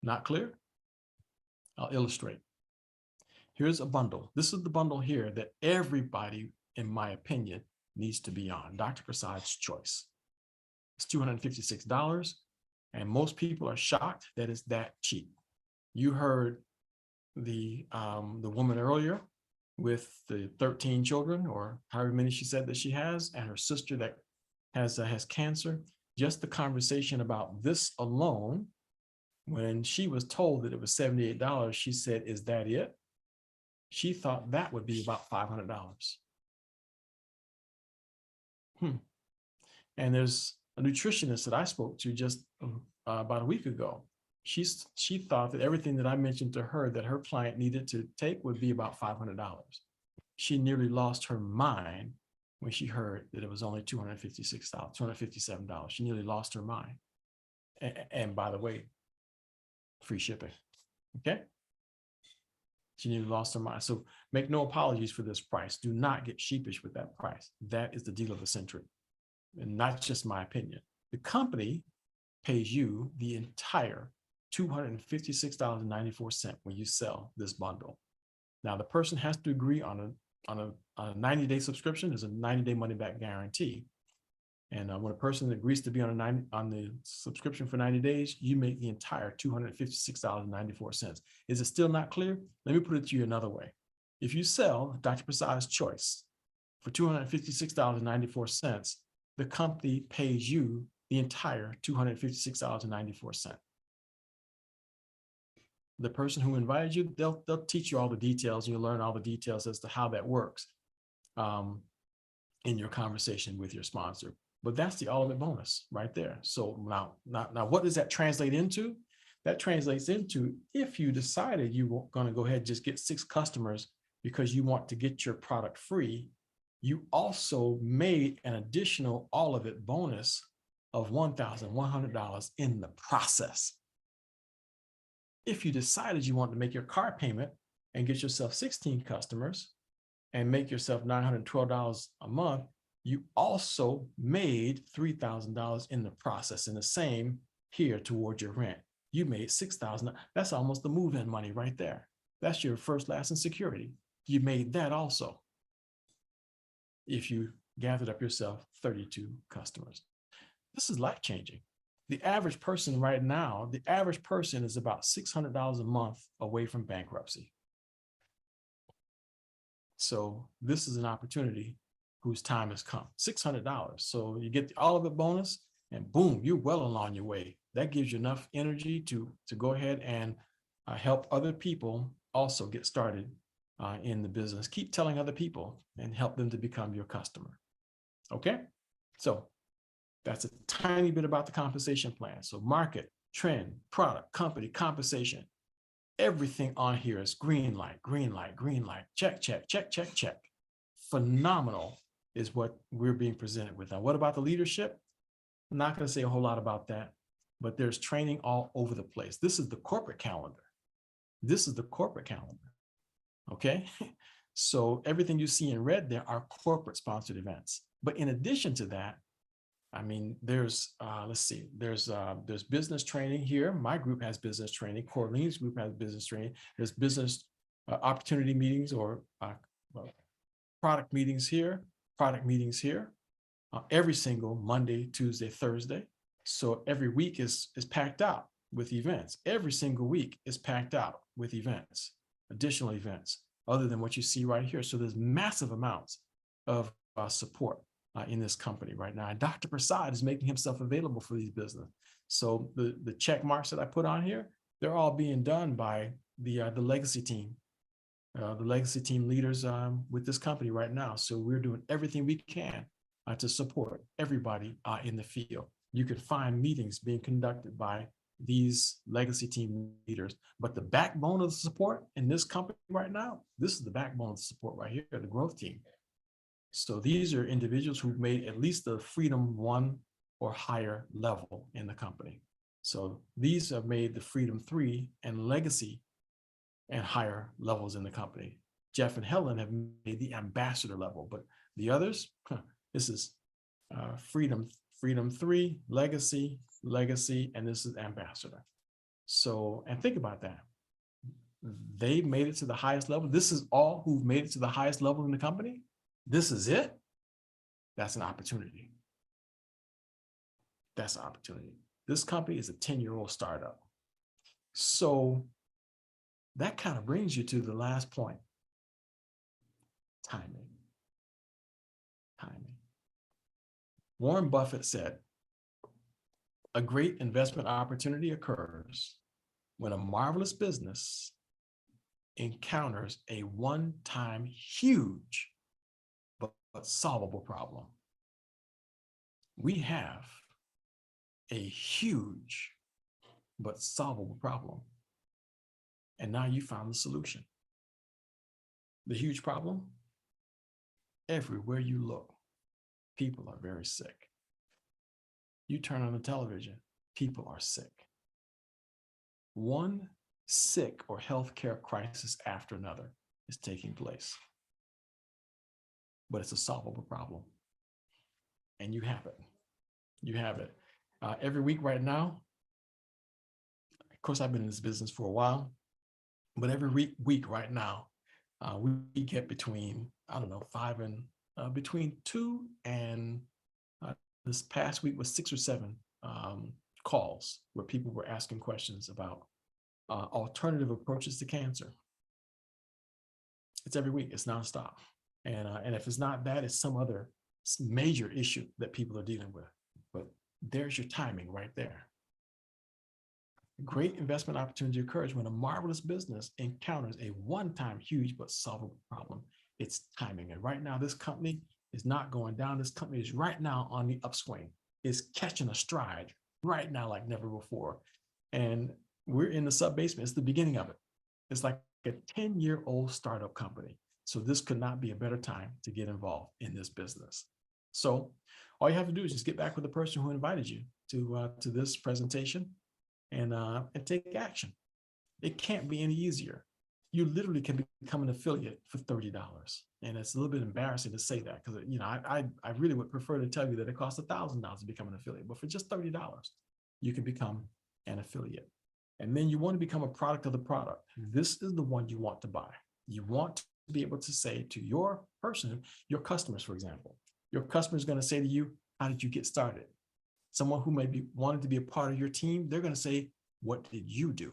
Not clear? I'll illustrate. Here's a bundle. This is the bundle here that everybody, in my opinion, needs to be on. Dr. Prasad's choice. It's $256, and most people are shocked that it's that cheap. You heard the woman earlier with the 13 children, or however many she said that she has, and her sister that has cancer. Just the conversation about this alone, when she was told that it was $78, she said, "Is that it?" She thought that would be about $500. And there's a nutritionist that I spoke to just about a week ago. She thought that everything that I mentioned to her that her client needed to take would be about $500. She nearly lost her mind when she heard that it was only $256, $257. She nearly lost her mind. And by the way, free shipping. Okay? She nearly lost her mind. So make no apologies for this price. Do not get sheepish with that price. That is the deal of the century. And not just my opinion. The company pays you the entire $256.94 when you sell this bundle. Now, the person has to agree on a 90-day subscription. There's a 90-day money-back guarantee. And when a person agrees to be on the subscription for 90 days, you make the entire $256.94. Is it still not clear? Let me put it to you another way. If you sell Dr. Prasad's choice for $256.94, the company pays you the entire $256.94. The person who invited you, they'll teach you all the details, and you'll learn all the details as to how that works in your conversation with your sponsor. But that's the Olivet bonus right there. So now what does that translate into? That translates into, if you decided you were going to go ahead and just get 6 customers because you want to get your product free, you also made an additional Olivet bonus of $1,100 in the process. If you decided you wanted to make your car payment and get yourself 16 customers and make yourself $912 a month, you also made $3,000 in the process, and the same here toward your rent. You made $6,000. That's almost the move-in money right there. That's your first, last, and security. You made that also if you gathered up yourself 32 customers. This is life-changing. The average person right now, the average person is about $600 a month away from bankruptcy. So this is an opportunity whose time has come. $600. So you get all of it bonus, and boom, you're well along your way. That gives you enough energy to go ahead and help other people also get started in the business. Keep telling other people and help them to become your customer. Okay, so that's a tiny bit about the compensation plan. So market, trend, product, company, compensation. Everything on here is green light, green light, green light. Check, check, check, check, check. Phenomenal is what we're being presented with. Now, what about the leadership? I'm not going to say a whole lot about that, but there's training all over the place. This is the corporate calendar. This is the corporate calendar. Okay. So everything you see in red there are corporate sponsored events. But in addition to that, I mean, there's, let's see, there's business training here. My group has business training. Corlene's group has business training. There's business opportunity meetings or product meetings here, every single Monday, Tuesday, Thursday. So every week is packed out with events. Every single week is packed out with events, additional events, other than what you see right here. So there's massive amounts of support in this company right now. And Dr. Prasad is making himself available for these business. So the check marks that I put on here, they're all being done by the legacy team, leaders with this company right now. So we're doing everything we can to support everybody in the field. You can find meetings being conducted by these legacy team leaders, but the backbone of the support in this company right now, this is the backbone of the support right here, the growth team. So these are individuals who've made at least the Freedom 1 or higher level in the company. So these have made the Freedom 3 and legacy and higher levels in the company. Jeff and Helen have made the ambassador level, but the others, this is Freedom 3, legacy, and this is ambassador. So, and think about that. They made it to the highest level. This is all who've made it to the highest level in the company. This is it. That's an opportunity. That's an opportunity. This company is a 10-year-old startup. So that kind of brings you to the last point. Timing. Warren Buffett said, a great investment opportunity occurs when a marvelous business encounters a one-time huge but solvable problem. We have a huge but solvable problem. And now you found the solution. The huge problem, everywhere you look, people are very sick. You turn on the television, people are sick. One sick or healthcare crisis after another is taking place. But it's a solvable problem. And you have it. You have it. Every week right now, of course, I've been in this business for a while, but every week right now, we get between, I don't know, between 2 and this past week was 6 or 7 calls where people were asking questions about alternative approaches to cancer. It's every week, it's nonstop. And if it's not that, it's some other major issue that people are dealing with. But there's your timing right there. Great investment opportunity occurs when a marvelous business encounters a one-time huge but solvable problem. It's timing. And right now, this company is not going down. This company is right now on the upswing. It's catching a stride right now like never before. And we're in the sub-basement. It's the beginning of it. It's like a 10-year-old startup company. So this could not be a better time to get involved in this business. So all you have to do is just get back with the person who invited you to this presentation and take action. It can't be any easier. You literally can become an affiliate for $30. And it's a little bit embarrassing to say that because, you know, I really would prefer to tell you that it costs $1,000 to become an affiliate, but for just $30, you can become an affiliate. And then you want to become a product of the product. This is the one you want to buy. You want to be able to say to your person, your customers, for example, your customer is going to say to you, how did you get started? Someone who maybe wanted to be a part of your team, they're going to say, what did you do?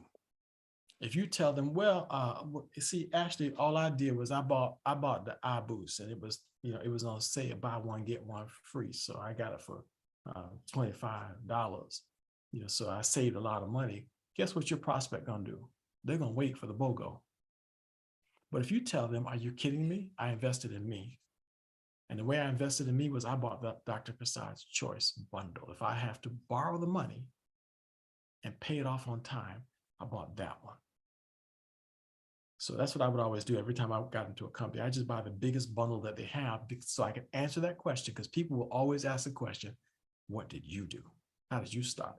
If you tell them, well, see, actually, all I did was I bought the iBoost, and it was, it was on sale, buy one, get one free. So I got it for $25. So I saved a lot of money. Guess what your prospect gonna do? They're gonna wait for the BOGO. But if you tell them, are you kidding me? I invested in me. And the way I invested in me was I bought the Dr. Prasad's Choice bundle. If I have to borrow the money and pay it off on time, I bought that one. So that's what I would always do every time I got into a company. I just buy the biggest bundle that they have so I can answer that question, because people will always ask the question, what did you do? How did you start?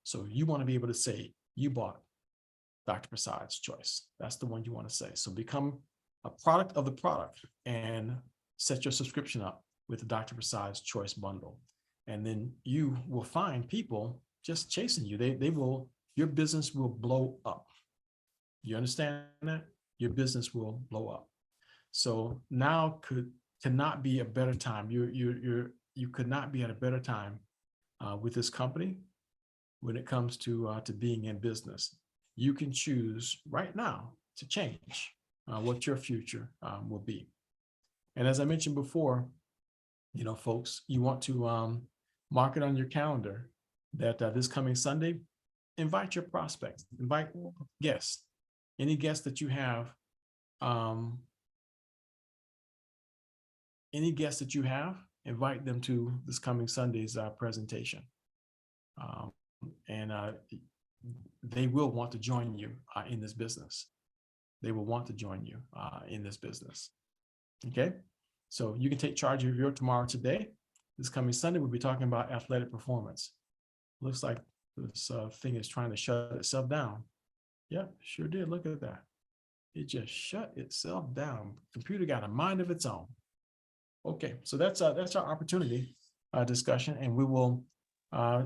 So you want to be able to say, you bought Dr. Prasad's Choice. That's the one you want to say. So become a product of the product and set your subscription up with the Dr. Prasad's Choice bundle. And then you will find people just chasing you. Your business will blow up. You understand that? Your business will blow up. So now cannot be a better time. You could not be at a better time with this company when it comes to being in business. You can choose right now to change what your future will be. And as I mentioned before, folks, you want to mark it on your calendar that this coming Sunday, invite your prospects, invite guests, any guests that you have, invite them to this coming Sunday's presentation. And they will want to join you in this business. They will want to join you in this business. Okay, so you can take charge of your tomorrow today. This coming Sunday, we'll be talking about athletic performance. Looks like this thing is trying to shut itself down. Yeah, sure did. Look at that. It just shut itself down. Computer got a mind of its own. Okay, so that's our opportunity discussion, and we will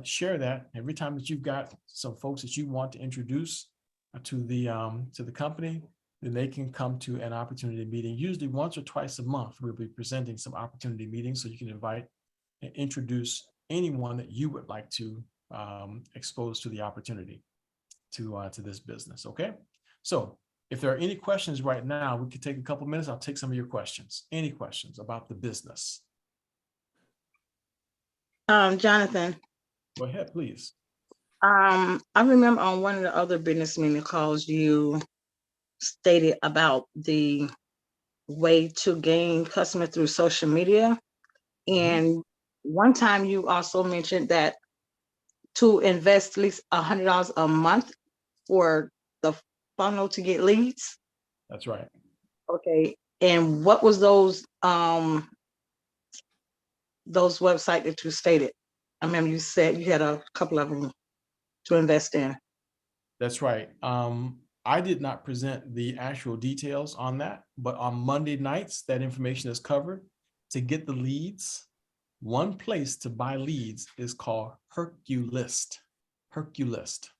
share that every time that you've got some folks that you want to introduce to the company. Then they can come to an opportunity meeting. Usually once or twice a month, we'll be presenting some opportunity meetings, so you can invite and introduce anyone that you would like to expose to the opportunity to this business. Okay, so if there are any questions right now, we could take a couple minutes. I'll take some of your questions. Any questions about the business? Jonathan, Go ahead, please. I remember on one of the other business meeting calls, you stated about the way to gain customers through social media. And one time you also mentioned that to invest at least $100 a month for the funnel to get leads. That's right. Okay. And what was those websites that you stated? I remember you said you had a couple of them to invest in. That's right. I did not present the actual details on that, but on Monday nights, that information is covered. To get the leads, one place to buy leads is called Herculist. Herculist.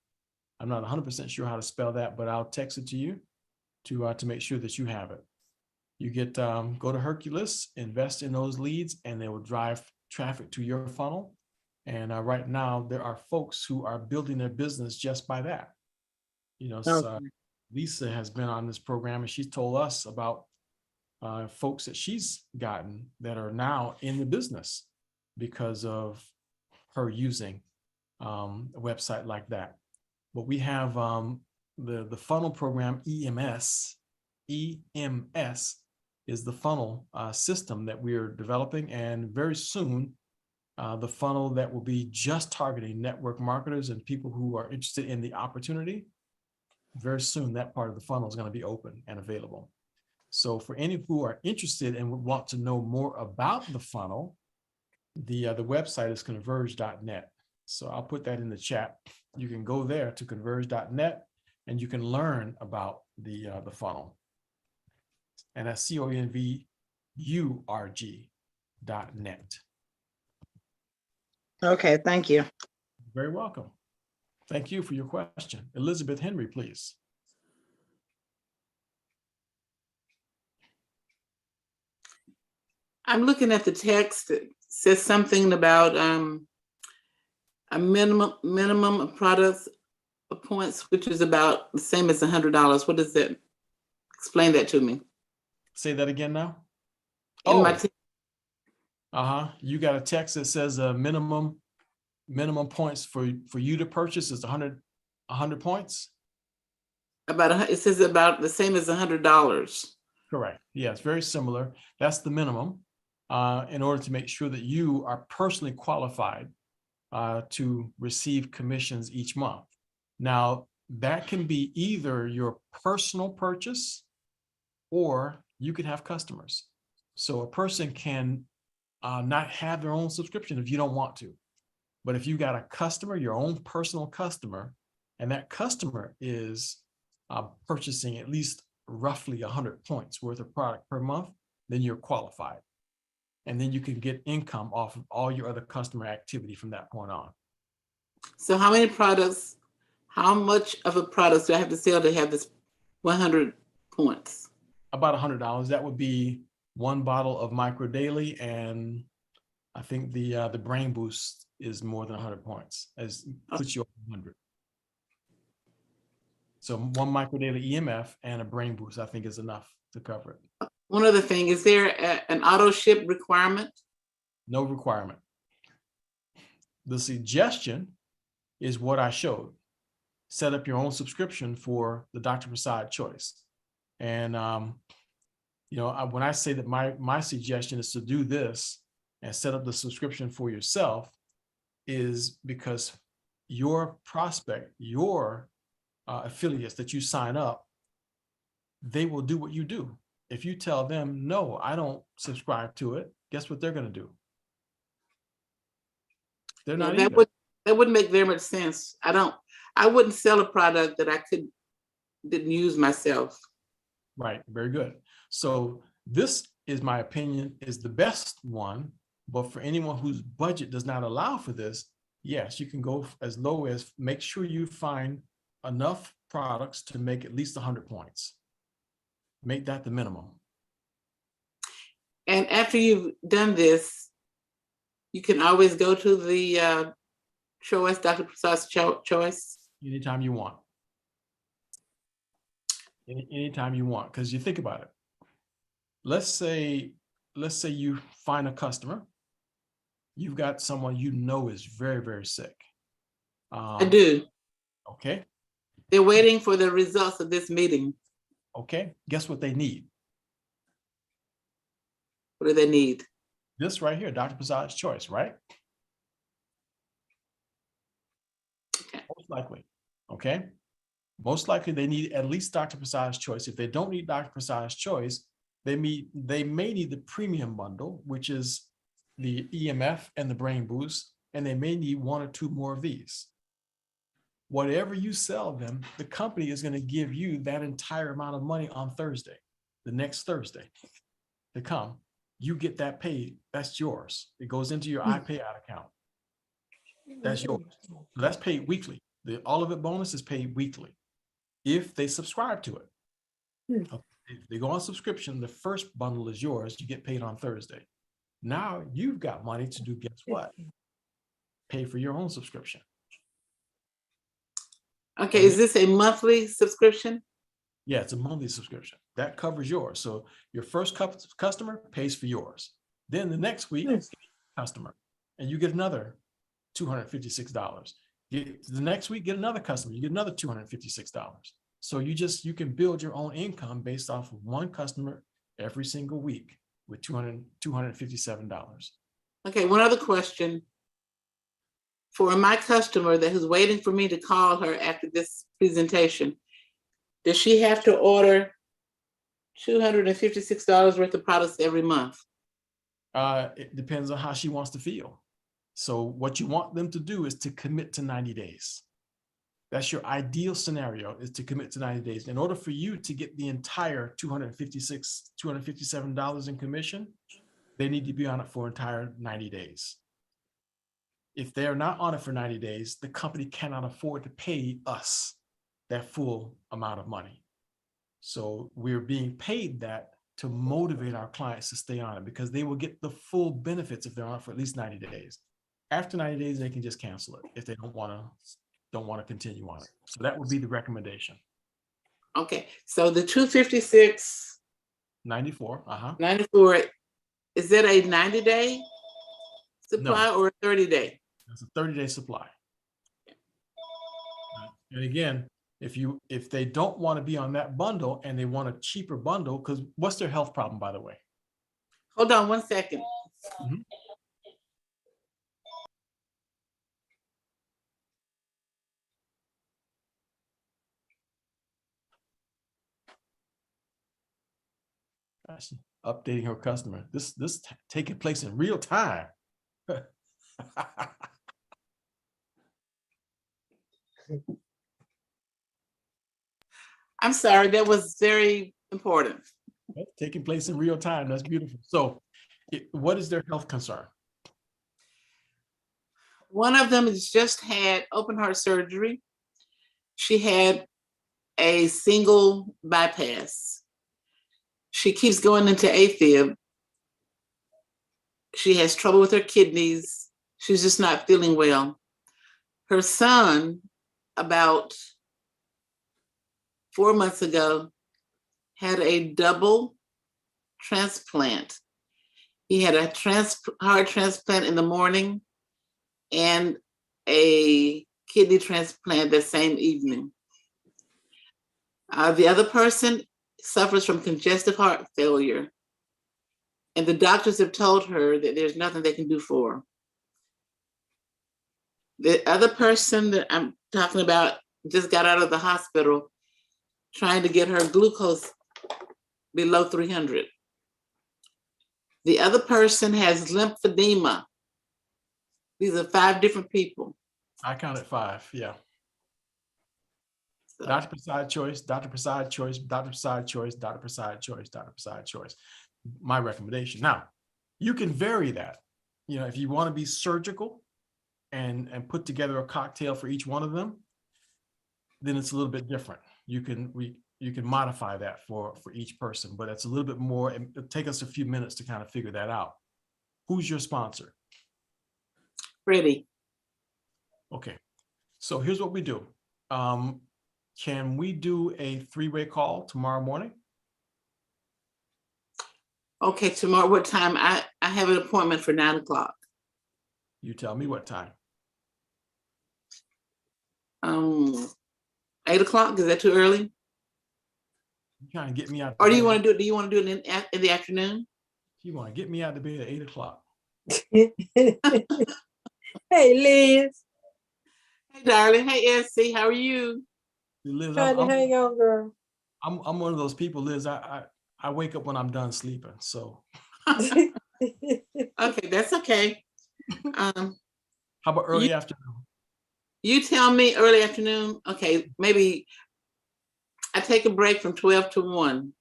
I'm not 100% sure how to spell that, but I'll text it to you to make sure that you have it. You get go to Herculist, invest in those leads, and they will drive traffic to your funnel. And right now, there are folks who are building their business just by that. So Lisa has been on this program, and she's told us about folks that she's gotten that are now in the business because of her using a website like that. But we have the funnel program, EMS. EMS is the funnel system that we're developing, and very soon, the funnel that will be just targeting network marketers and people who are interested in the opportunity. Very soon, that part of the funnel is going to be open and available. So for any who are interested and would want to know more about the funnel, the website is converge.net. So I'll put that in the chat. You can go there to converge.net and you can learn about the funnel. And that's converg.net. Okay, thank you. Very welcome. Thank you for your question. Elizabeth Henry, please. I'm looking at the text that says something about a minimum of products of points, which is about the same as $100. What does that? Explain that to me. Say that again now. In my You got a text that says minimum points for you to purchase is 100 points. It says about the same as $100. Correct. Yeah, it's very similar. That's the minimum in order to make sure that you are personally qualified to receive commissions each month. Now, that can be either your personal purchase or you could have customers. So a person can not have their own subscription if you don't want to. But if you got a customer, your own personal customer, and that customer is purchasing at least roughly 100 points worth of product per month, then you're qualified. And then you can get income off of all your other customer activity from that point on. So how much of a product do I have to sell to have this 100 points? About $100. That would be one bottle of Micro Daily, and I think the Brain Boost is more than 100 points, as puts you over 100. So one Micro Daily EMF and a Brain Boost, I think, is enough to cover it. One other thing, is there an auto ship requirement? No requirement. The suggestion is what I showed. Set up your own subscription for the Dr. Prasad choice. And, when I say that my suggestion is to do this and set up the subscription for yourself is because your prospect, your affiliates that you sign up, they will do what you do. If you tell them, no, I don't subscribe to it, guess what they're going to do? They're not either. That wouldn't make very much sense. I wouldn't sell a product that I didn't use myself. Right, very good. So this is my opinion is the best one, but for anyone whose budget does not allow for this, yes, you can go as low as make sure you find enough products to make at least 100 points. Make that the minimum. And after you've done this, you can always go to the choice, Dr. Prasad's choice. Anytime you want. Anytime you want, because you think about it. Let's say you find a customer. You've got someone you know is very, very sick. I do. Okay. They're waiting for the results of this meeting. Okay. Guess what they need? What do they need? This right here, Dr. Prasad's choice, right? Okay. Most likely. Okay. Most likely they need at least Dr. Prasad's choice. If they don't need Dr. Prasad's choice, they may need the premium bundle, which is the EMF and the Brain Boost, and they may need one or two more of these. Whatever you sell them, the company is going to give you that entire amount of money on Thursday, the next Thursday to come. You get that paid. That's yours. It goes into your iPayout account. That's yours. So that's paid weekly. The all of it bonus is paid weekly if they subscribe to it. If they go on subscription, the first bundle is yours. You get paid on Thursday. Now you've got money to do, guess what? Pay for your own subscription. Okay, is this a monthly subscription? Yeah, it's a monthly subscription. That covers yours. So your first customer pays for yours. Then the next week, customer, and you get another $256. The next week, get another customer, you get another $256. So you can build your own income based off of one customer every single week with $257. Okay, one other question. For my customer that is waiting for me to call her after this presentation, does she have to order $256 worth of products every month? It depends on how she wants to feel. So what you want them to do is to commit to 90 days. That's your ideal scenario, is to commit to 90 days. In order for you to get the entire $257 in commission, they need to be on it for entire 90 days. If they're not on it for 90 days, the company cannot afford to pay us that full amount of money. So we're being paid that to motivate our clients to stay on it, because they will get the full benefits if they're on it for at least 90 days. After 90 days, they can just cancel it if they don't want to continue on it. So that would be the recommendation. Okay, so the 256. 94, 94, is that a 90-day supply or a 30-day? It's a 30-day supply. And again, if they don't want to be on that bundle and they want a cheaper bundle, because what's their health problem, by the way? Hold on 1 second. Mhm. Gosh, updating her customer. This taking place in real time. I'm sorry, that was very important. Taking place in real time. That's beautiful. So what is their health concern? One of them has just had open heart surgery. She had a single bypass. She keeps going into AFib. She has trouble with her kidneys. She's just not feeling well. Her son, about 4 months ago, had a double transplant. He had a heart transplant in the morning and a kidney transplant that same evening. The other person suffers from congestive heart failure, and the doctors have told her that there's nothing they can do for her. The other person that I'm talking about just got out of the hospital trying to get her glucose below 300. The other person has lymphedema. These are 5 different people. I counted 5, yeah. Dr. Prasad choice, Dr. Prasad choice, Dr. Prasad choice, Dr. Prasad choice, Dr. Prasad choice. My recommendation. Now, you can vary that. You know, if you want to be surgical and put together a cocktail for each one of them, then it's a little bit different. You can modify that for each person, but it's a little bit more. It'll take us a few minutes to kind of figure that out. Who's your sponsor? Freddie. Okay, so here's what we do. Can we do a 3-way call tomorrow morning? Okay, tomorrow, what time? I have an appointment for 9 o'clock. You tell me what time. 8 o'clock, is that too early? You trying to get me out. Or do you want to do it in the afternoon? You want to get me out of bed at 8 o'clock. Hey, Liz. Hey, darling. Hey, SC, how are you? Liz, Trying to hang on, girl. I'm one of those people, Liz. I wake up when I'm done sleeping. So. Okay, that's okay. How about early afternoon? You tell me early afternoon. Okay, maybe I take a break from 12 to 1.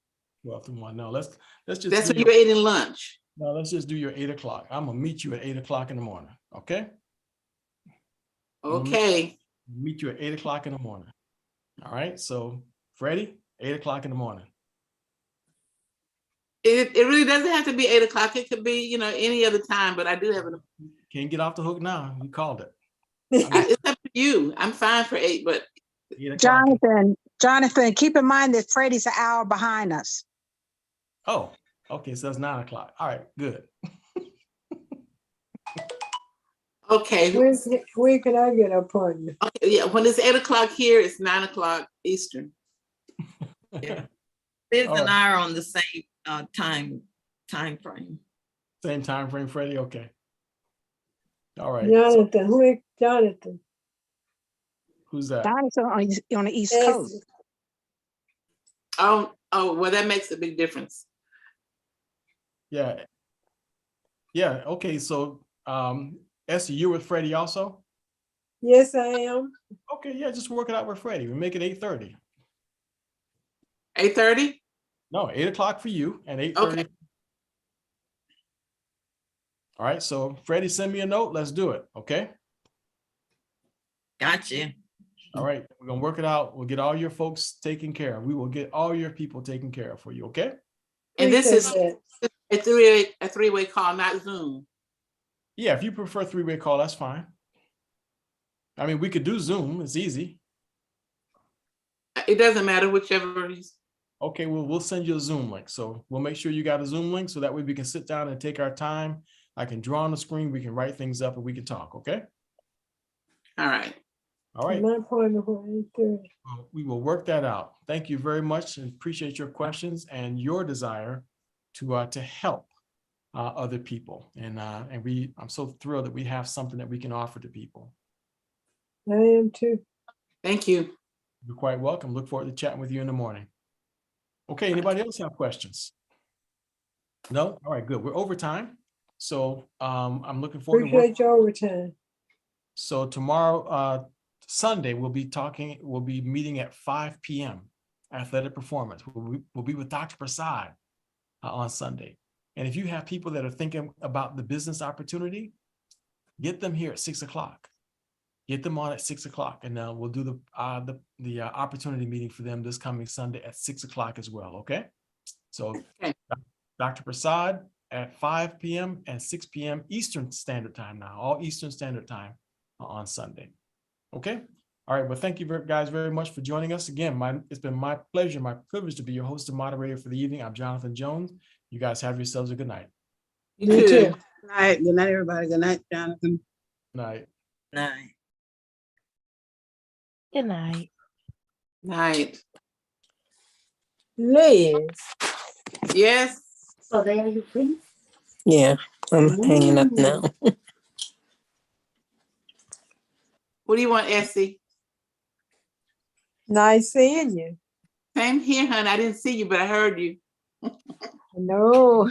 12 to 1. No, let's just. That's when you're eating lunch. No, let's just do your 8 o'clock. I'm gonna meet you at 8 o'clock in the morning. Okay. Okay. Meet you at 8 o'clock in the morning. All right. So, Freddie, 8 o'clock in the morning. It really doesn't have to be 8 o'clock. It could be, any other time, but I do have an. Can't get off the hook now. You called it. It's up to you. I'm fine for 8, but. 8 o'clock. Jonathan, keep in mind that Freddie's an hour behind us. Oh, okay. So that's 9 o'clock. All right, good. Okay. When can I get an appointment? Okay, yeah, when it's 8 o'clock here, it's 9 o'clock Eastern. Yeah. Liz and I are on the same time frame. Same time frame, Freddie. Okay. All right. Jonathan, Jonathan? Who's that? Jonathan on the East Coast. Oh, well, that makes a big difference. Yeah. Yeah. Okay. So, Essie, you're with Freddie also? Yes, I am. Okay. Yeah. Just work it out with Freddie. We make it 8:30. 8:30? No, 8 o'clock for you and 8:30. Okay. All right. So, Freddie, send me a note. Let's do it. Okay. Gotcha. All right, we're gonna work it out. We'll get all your folks taken care of. We will get all your people taken care of for you, okay? And this is Appreciate a three-way call, not Zoom. Yeah, if you prefer three-way call, that's fine. I mean, we could do Zoom, it's easy. It doesn't matter, whichever is. Okay, well, we'll send you a Zoom link. So we'll make sure you got a Zoom link so that way we can sit down and take our time. I can draw on the screen, we can write things up and we can talk, okay? All right. All right. My appointment for 8:30. We will work that out. Thank you very much and appreciate your questions and your desire to help other people. And I'm so thrilled that we have something that we can offer to people. I am too. Thank you. You're quite welcome. Look forward to chatting with you in the morning. Okay, anybody else have questions? No? All right, good. We're over time. So I'm looking forward to work. Appreciate your overtime. So tomorrow, Sunday, we'll be meeting at 5 p.m. Athletic Performance. We'll be with Dr. Prasad on Sunday. And if you have people that are thinking about the business opportunity, get them here at 6 o'clock. Get them on at 6 o'clock, and we'll do the opportunity meeting for them this coming Sunday at 6 o'clock as well. Okay. So Okay. Dr. Prasad at 5 p.m. and 6 p.m. Eastern Standard Time now, all Eastern Standard Time on Sunday. Okay. All right. Well, thank you guys very much for joining us again. It's been my pleasure, my privilege to be your host and moderator for the evening. I'm Jonathan Jones. You guys have yourselves a good night. You too. too. Good night. Good night, everybody. Good night, Jonathan. Good night. Night. Good night. Night. Liz. Yes. So there you free? Yeah, I'm hanging up now. What do you want, Essie? Nice seeing you. Same here, honey. I didn't see you, but I heard you. No.